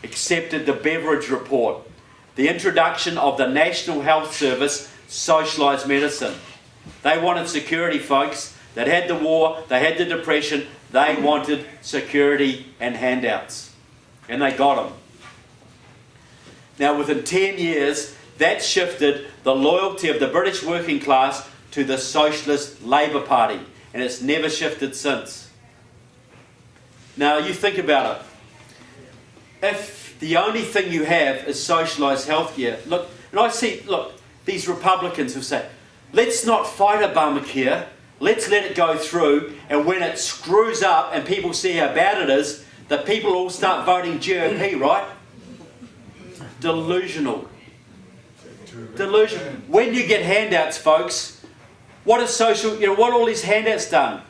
Speaker 1: accepted the Beveridge Report, the introduction of the National Health Service, socialised medicine. They wanted security, folks. They'd had the war, they had the depression, they wanted security and handouts. And they got them. Now, within 10 years, that shifted the loyalty of the British working class to the Socialist Labour Party. And it's never shifted since. Now, you think about it. If the only thing you have is socialised healthcare, look, and I see, look, these Republicans who say, let's not fight Obamacare, let's let it go through, and when it screws up and people see how bad it is, the people all start voting GOP, right? Delusional. Delusional. When you get handouts, folks, what is what all these handouts done?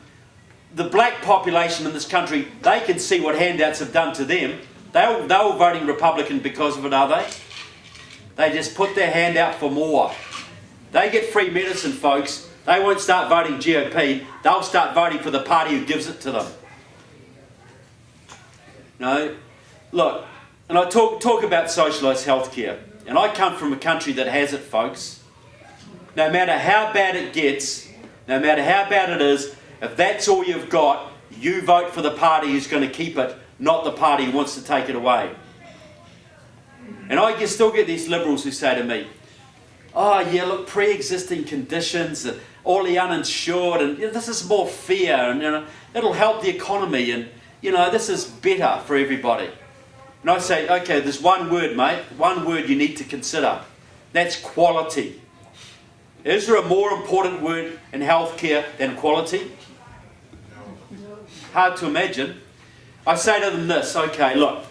Speaker 1: The black population in this country, they can see what handouts have done to them. They were voting Republican because of it, are they? They just put their hand out for more. They get free medicine, folks. They won't start voting GOP. They'll start voting for the party who gives it to them. No? Look, and I talk about socialised healthcare. And I come from a country that has it, folks. No matter how bad it gets, no matter how bad it is, if that's all you've got, you vote for the party who's going to keep it, not the party who wants to take it away. And I still get these liberals who say to me, oh yeah, look, pre-existing conditions, and all the uninsured, and this is more fair, and it'll help the economy, and this is better for everybody. And I say, okay, there's one word, mate, one word you need to consider. That's quality. Is there a more important word in healthcare than quality? Hard to imagine. I say to them this, okay, look,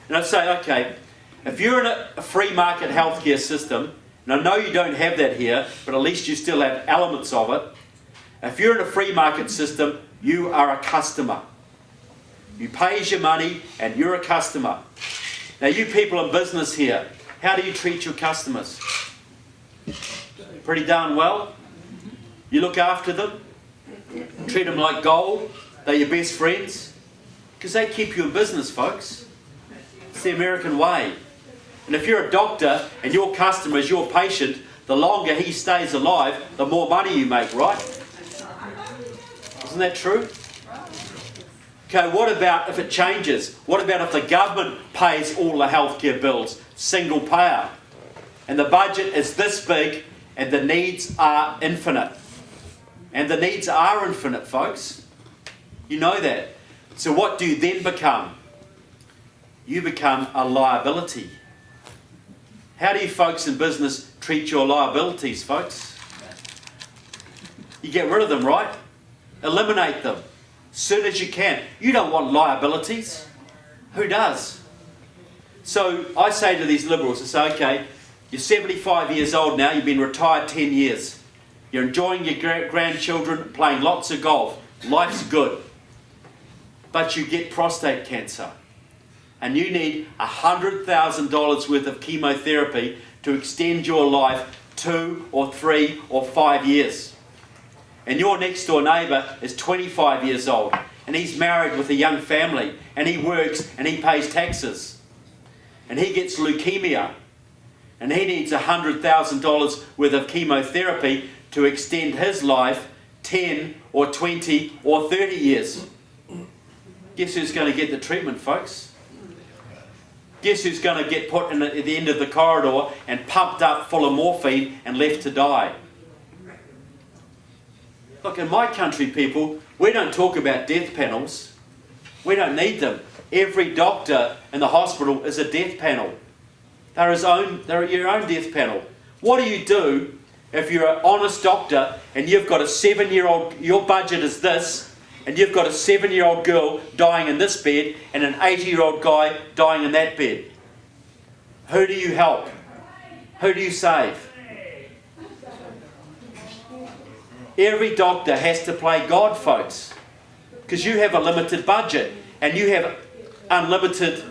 Speaker 1: and I say, okay, if you're in a free market healthcare system, and I know you don't have that here, but at least you still have elements of it. If you're in a free market system, you are a customer. You pay your money and you're a customer. Now you people in business here, how do you treat your customers? Pretty darn well. You look after them, treat them like gold, they're your best friends. Because they keep you in business, folks. It's the American way. And if you're a doctor and your customer is your patient, the longer he stays alive, the more money you make, right? Isn't that true? Okay, what about if it changes? What about if the government pays all the healthcare bills, single payer, and the budget is this big and the needs are infinite? And the needs are infinite, folks. You know that. So what do you then become? You become a liability. How do you folks in business treat your liabilities, folks? You get rid of them, right? Eliminate them. Soon as you can. You don't want liabilities. Who does? So I say to these liberals, I say, okay, you're 75 years old now, you've been retired 10 years. You're enjoying your grandchildren, playing lots of golf. Life's good. But you get prostate cancer. And you need $100,000 worth of chemotherapy to extend your life 2 or 3 or 5 years. And your next door neighbour is 25 years old and he's married with a young family and he works and he pays taxes. And he gets leukemia and he needs $100,000 worth of chemotherapy to extend his life 10 or 20 or 30 years. Guess who's going to get the treatment, folks? Guess who's going to get put at the end of the corridor and pumped up full of morphine and left to die? Look, in my country, people, we don't talk about death panels. We don't need them. Every doctor in the hospital is a death panel. They're your own death panel. What do you do if you're an honest doctor and you've got a 7-year-old, your budget is this, and you've got a 7-year-old girl dying in this bed and an 80-year-old guy dying in that bed? Who do you help? Who do you save? Every doctor has to play God, folks, because you have a limited budget and you have unlimited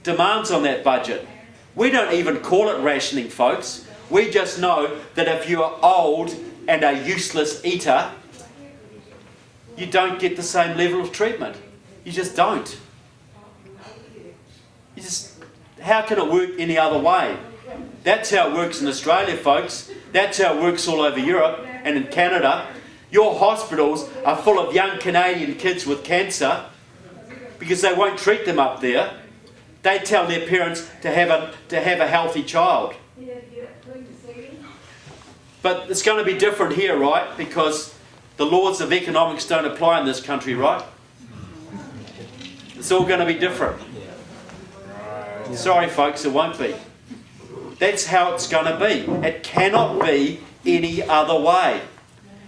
Speaker 1: demands on that budget. We don't even call it rationing, folks. We just know that if you are old and a useless eater, you don't get the same level of treatment. You just don't. How can it work any other way? That's how it works in Australia, folks. That's how it works all over Europe and in Canada. Your hospitals are full of young Canadian kids with cancer because they won't treat them up there. They tell their parents to have a healthy child. But it's going to be different here, right? Because the laws of economics don't apply in this country, right? It's all going to be different. Sorry, folks, it won't be. That's how it's going to be. It cannot be any other way.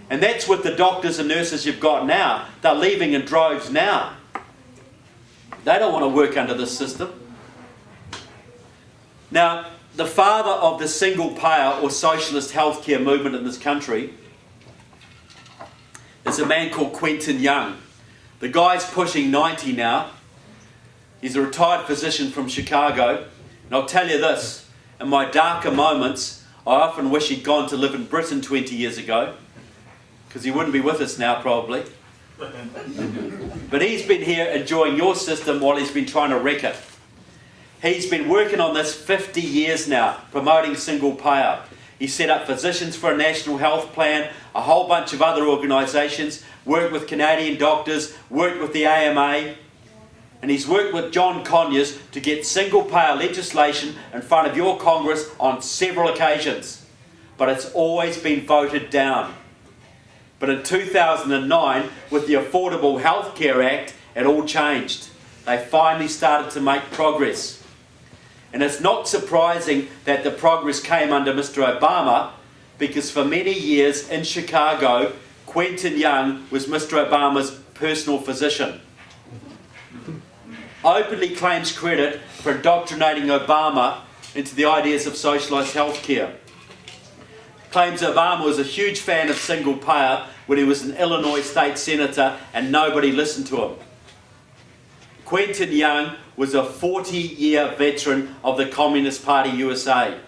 Speaker 1: And that's with the doctors and nurses you've got now. They're leaving in droves now. They don't want to work under this system. Now, the father of the single payer or socialist healthcare movement in this country is a man called Quentin Young. The guy's pushing 90 now. He's a retired physician from Chicago. And I'll tell you this, in my darker moments, I often wish he'd gone to live in Britain 20 years ago, because he wouldn't be with us now probably. But he's been here enjoying your system while he's been trying to wreck it. He's been working on this 50 years now, promoting single payer. He set up Physicians for a National Health Plan, a whole bunch of other organisations, worked with Canadian doctors, worked with the AMA, and he's worked with John Conyers to get single payer legislation in front of your Congress on several occasions. But it's always been voted down. But in 2009, with the Affordable Health Care Act, it all changed. They finally started to make progress. And it's not surprising that the progress came under Mr. Obama, because for many years in Chicago, Quentin Young was Mr. Obama's personal physician. Openly claims credit for indoctrinating Obama into the ideas of socialised healthcare. Claims Obama was a huge fan of single payer when he was an Illinois state senator and nobody listened to him. Quentin Young was a 40-year veteran of the Communist Party USA.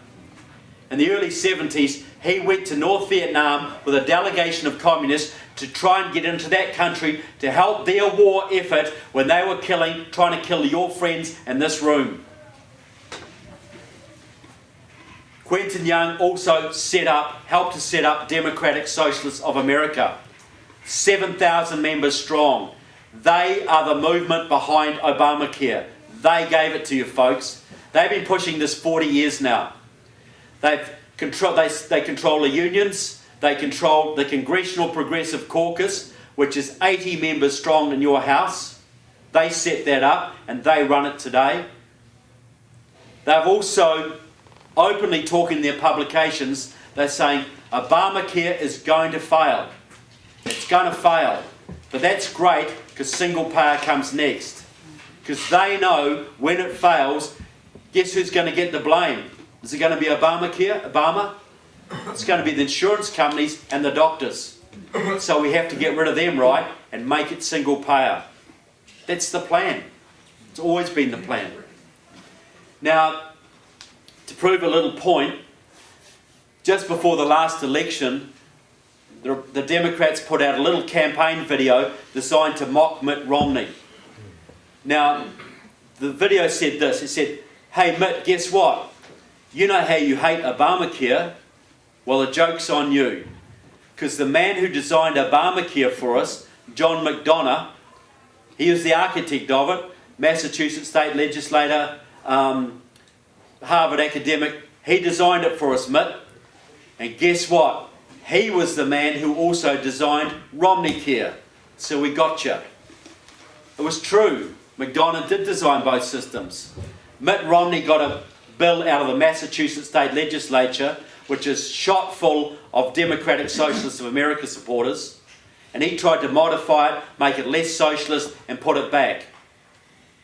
Speaker 1: In the early 70s, he went to North Vietnam with a delegation of communists to try and get into that country to help their war effort when they were trying to kill your friends in this room. Quentin Young also helped to set up Democratic Socialists of America. 7,000 members strong. They are the movement behind Obamacare. They gave it to you, folks. They've been pushing this 40 years now. They control the unions. They control the Congressional Progressive Caucus, which is 80 members strong in your House. They set that up and they run it today. They've also openly talking in their publications, they're saying Obamacare is going to fail. It's going to fail. But that's great because single payer comes next. Because they know when it fails, guess who's going to get the blame? Is it going to be Obama? It's going to be the insurance companies and the doctors. So we have to get rid of them, right? And make it single payer. That's the plan. It's always been the plan. Now, to prove a little point, just before the last election, the Democrats put out a little campaign video designed to mock Mitt Romney. Now, the video said this. It said, "Hey Mitt, guess what? You know how you hate Obamacare? Well, the joke's on you. Because the man who designed Obamacare for us, John McDonough, he was the architect of it, Massachusetts state legislator, Harvard academic. He designed it for us, Mitt. And guess what? He was the man who also designed Romneycare. So we got you." it was true. McDonough did design both systems. Mitt Romney got a bill out of the Massachusetts State Legislature, which is shot full of Democratic Socialists of America supporters, and he tried to modify it, make it less socialist, and put it back.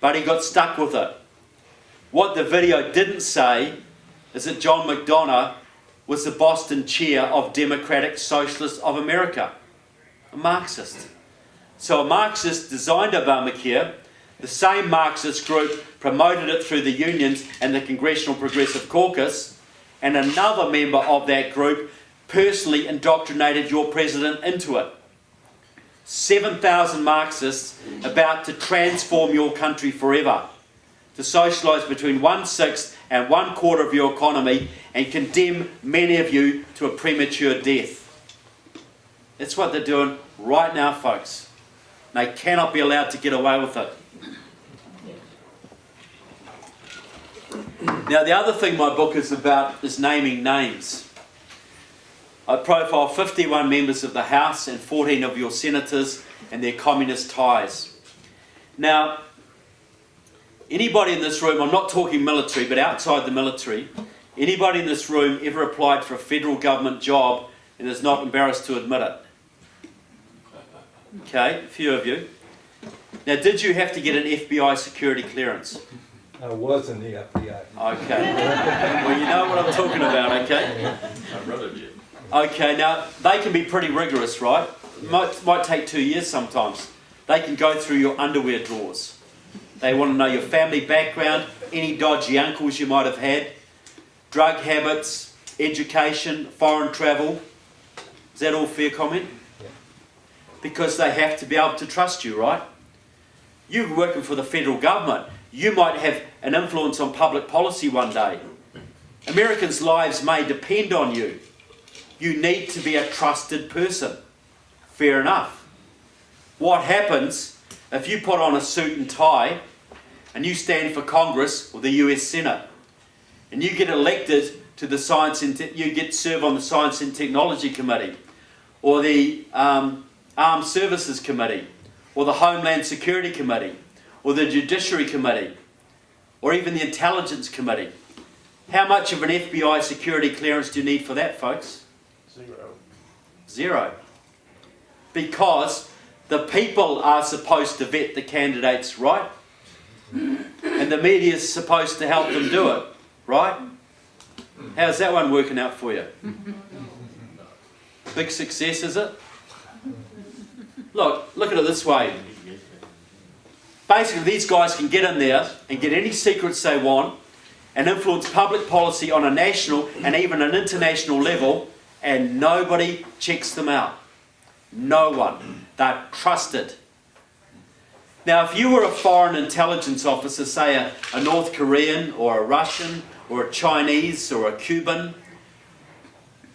Speaker 1: But he got stuck with it. What the video didn't say is that John McDonough was the Boston chair of Democratic Socialists of America, a Marxist. So a Marxist designed Obamacare, the same Marxist group promoted it through the unions and the Congressional Progressive Caucus, and another member of that group personally indoctrinated your president into it. 7,000 Marxists about to transform your country forever, to socialise between 1/6 and 1/4 of your economy and condemn many of you to a premature death. That's what they're doing right now, folks. They cannot be allowed to get away with it. Now, the other thing my book is about is naming names. I profile 51 members of the House and 14 of your senators and their communist ties. Now, anybody in this room, I'm not talking military, but outside the military, anybody in this room ever applied for a federal government job and is not embarrassed to admit it? Okay, a few of you. Now, did you have to get an FBI security clearance?
Speaker 3: I was in the FBI.
Speaker 1: Okay. Well, you know what I'm talking about, okay?
Speaker 4: My brother did.
Speaker 1: Okay, now, they can be pretty rigorous, right? Might take 2 years sometimes. They can go through your underwear drawers. They want to know your family background, any dodgy uncles you might have had, drug habits, education, foreign travel. Is that all fair comment?
Speaker 3: Yeah.
Speaker 1: Because they have to be able to trust you, right? You're working for the federal government. You might have an influence on public policy one day. Americans' lives may depend on you. You need to be a trusted person. Fair enough. What happens if you put on a suit and tie and you stand for Congress or the US Senate and you get elected to the Science and you get serve on the Science and Technology Committee or the Armed Services Committee or the Homeland Security Committee or the Judiciary Committee or even the Intelligence Committee? How much of an FBI security clearance do you need for that, folks? Zero. Because the people are supposed to vet the candidates, right? And the media is supposed to help them do it, right? How's that one working out for you? Big success, is it? Look at it this way. Basically, these guys can get in there and get any secrets they want and influence public policy on a national and even an international level, and nobody checks them out. No one. They're trusted. Now, if you were a foreign intelligence officer, say a North Korean or a Russian or a Chinese or a Cuban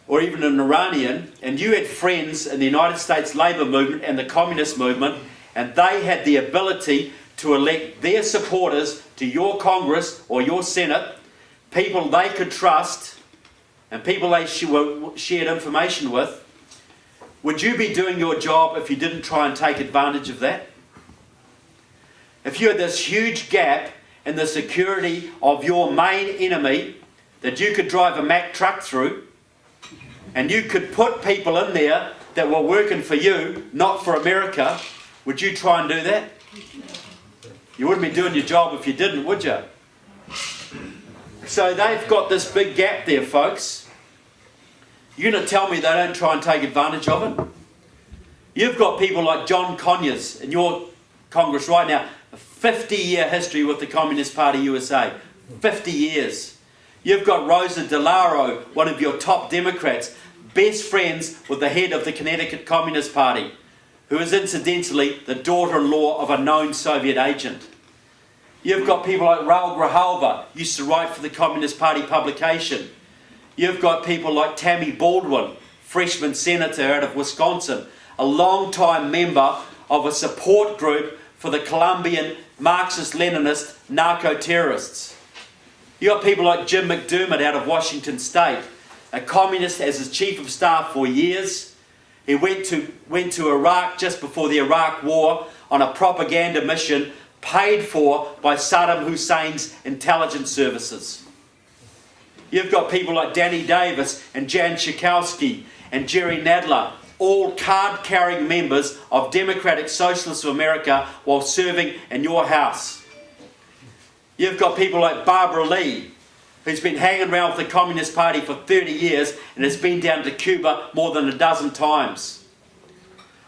Speaker 1: or even an Iranian, and you had friends in the United States Labour movement and the Communist movement, and they had the ability to elect their supporters to your Congress or your Senate, people they could trust and people they shared information with, would you be doing your job if you didn't try and take advantage of that? If you had this huge gap in the security of your main enemy that you could drive a Mack truck through, and you could put people in there that were working for you, not for America, would you try and do that? You wouldn't be doing your job if you didn't, would you? So they've got this big gap there, folks. You're going to tell me they don't try and take advantage of it? You've got people like John Conyers in your Congress right now, a 50-year history with the Communist Party USA. 50 years. You've got Rosa DeLauro, one of your top Democrats, best friends with the head of the Connecticut Communist Party, who is incidentally the daughter-in-law of a known Soviet agent. You've got people like Raul Grijalva, used to write for the Communist Party publication. You've got people like Tammy Baldwin, freshman senator out of Wisconsin, a long-time member of a support group for the Colombian Marxist-Leninist narco-terrorists. You've got people like Jim McDermott out of Washington State, a communist as his chief of staff for years. He went to Iraq just before the Iraq War on a propaganda mission paid for by Saddam Hussein's intelligence services. You've got people like Danny Davis and Jan Schakowsky and Jerry Nadler, all card-carrying members of Democratic Socialists of America while serving in your house. You've got people like Barbara Lee, who's been hanging around with the Communist Party for 30 years and has been down to Cuba more than a dozen times.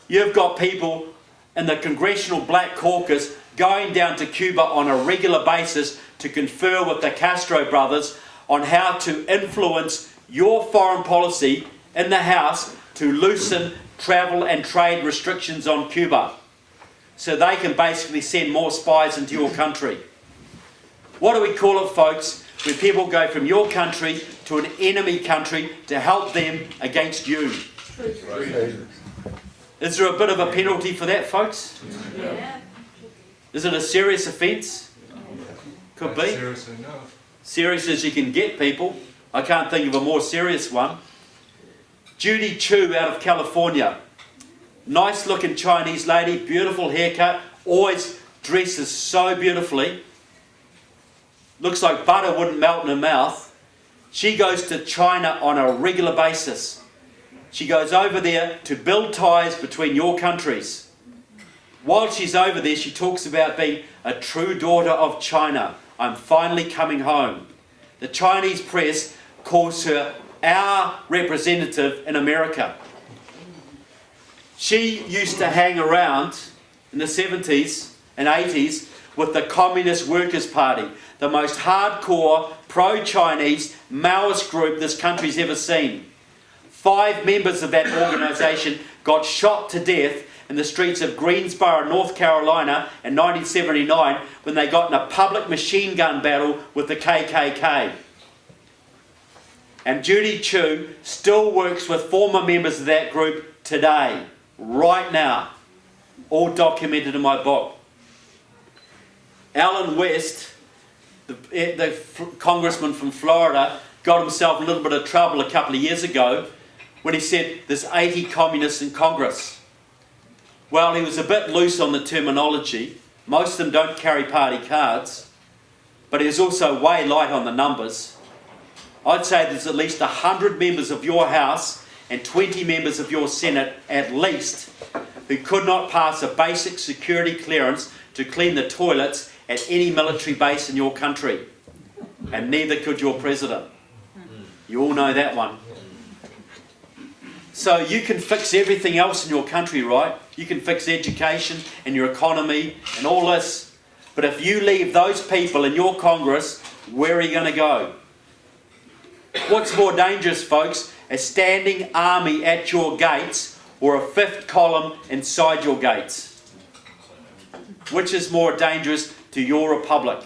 Speaker 1: You've got people in the Congressional Black Caucus going down to Cuba on a regular basis to confer with the Castro brothers on how to influence your foreign policy in the House to loosen travel and trade restrictions on Cuba, so they can basically send more spies into your country. What do we call it, folks, when people go from your country to an enemy country to help them against you? Is there a bit of a penalty for that, folks?
Speaker 2: Yeah.
Speaker 1: Is it a serious offence? Could be.
Speaker 4: Serious enough.
Speaker 1: Serious as you can get, people. I can't think of a more serious one. Judy Chu out of California. Nice looking Chinese lady, beautiful haircut, always dresses so beautifully. Looks like butter wouldn't melt in her mouth. She goes to China on a regular basis. She goes over there to build ties between your countries. While she's over there, she talks about being a true daughter of China. I'm finally coming home. The Chinese press calls her our representative in America. She used to hang around in the 70s and 80s with the Communist Workers' Party, the most hardcore, pro-Chinese, Maoist group this country's ever seen. 5 members of that organisation got shot to death in the streets of Greensboro, North Carolina in 1979 when they got in a public machine gun battle with the KKK. And Judy Chu still works with former members of that group today, right now. All documented in my book. Alan West, the congressman from Florida, got himself in a little bit of trouble a couple of years ago when he said there's 80 communists in Congress. Well, he was a bit loose on the terminology. Most of them don't carry party cards, but he was also way light on the numbers. I'd say there's at least 100 members of your House and 20 members of your Senate, at least, who could not pass a basic security clearance to clean the toilets at any military base in your country. And neither could your president. You all know that one. So you can fix everything else in your country, right? You can fix education and your economy and all this. But if you leave those people in your Congress, where are you going to go? What's more dangerous, folks? A standing army at your gates or a fifth column inside your gates? Which is more dangerous to your republic?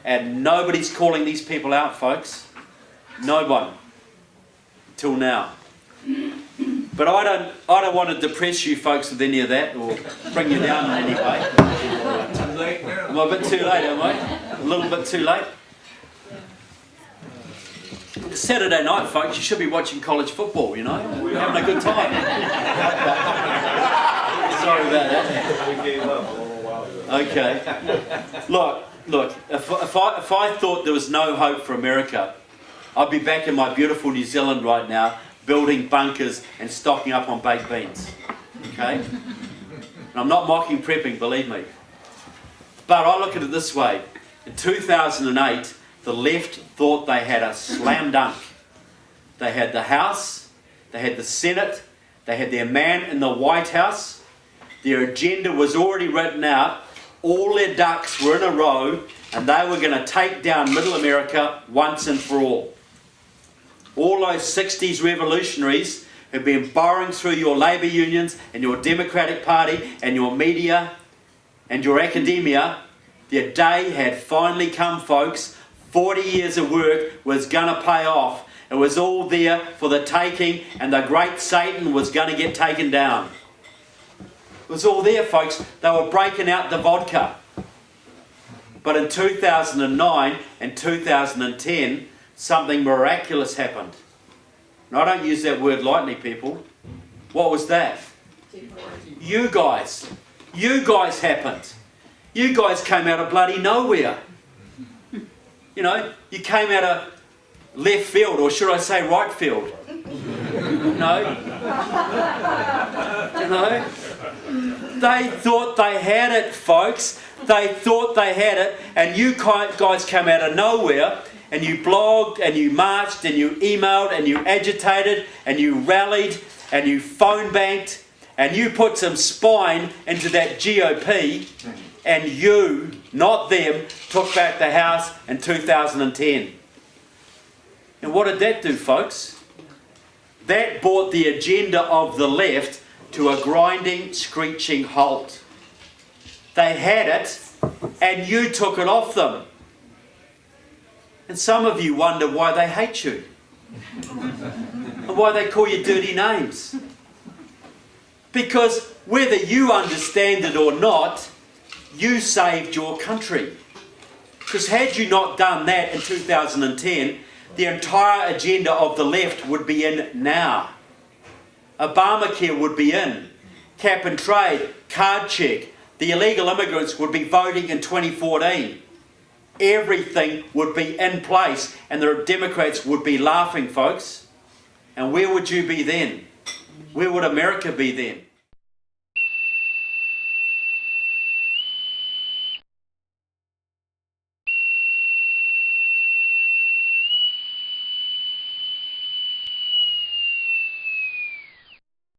Speaker 1: And nobody's calling these people out, folks. No one. Till now. But I don't want to depress you folks with any of that or bring you down in any way.
Speaker 4: Too late now.
Speaker 1: Am I a bit too late, am I? A little bit too late? It's Saturday night, folks. You should be watching college football, you know. We're having a good time. Sorry about that.
Speaker 4: We gave up a little while ago.
Speaker 1: Okay. Look. If I thought there was no hope for America, I'd be back in my beautiful New Zealand right now, building bunkers and stocking up on baked beans. Okay? And I'm not mocking prepping, believe me. But I look at it this way. In 2008, the left thought they had a slam dunk. They had the House, they had the Senate, they had their man in the White House. Their agenda was already written out. All their ducks were in a row, and they were going to take down Middle America once and for all. All those 60s revolutionaries who've been borrowing through your labour unions and your Democratic Party and your media and your academia, their day had finally come, folks. 40 years of work was going to pay off. It was all there for the taking, and the great Satan was going to get taken down. It was all there, folks. They were breaking out the vodka. But in 2009 and 2010, something miraculous happened. And I don't use that word lightly, people. What was that? You guys. You guys happened. You guys came out of bloody nowhere. You know, you came out of left field, or should I say right field? They thought they had it, folks. They thought they had it, and you guys came out of nowhere, and you blogged, and you marched, and you emailed, and you agitated, and you rallied, and you phone banked, and you put some spine into that GOP, and you, not them, took back the House in 2010. And what did that do, folks? That brought the agenda of the left to a grinding, screeching halt. They had it, and you took it off them. And some of you wonder why they hate you, and why they call you dirty names. Because whether you understand it or not, you saved your country. Because had you not done that in 2010, the entire agenda of the left would be in now. Obamacare would be in. Cap and trade, card check. The illegal immigrants would be voting in 2014. Everything would be in place, and the Democrats would be laughing, folks. And where would you be then? Where would America be then?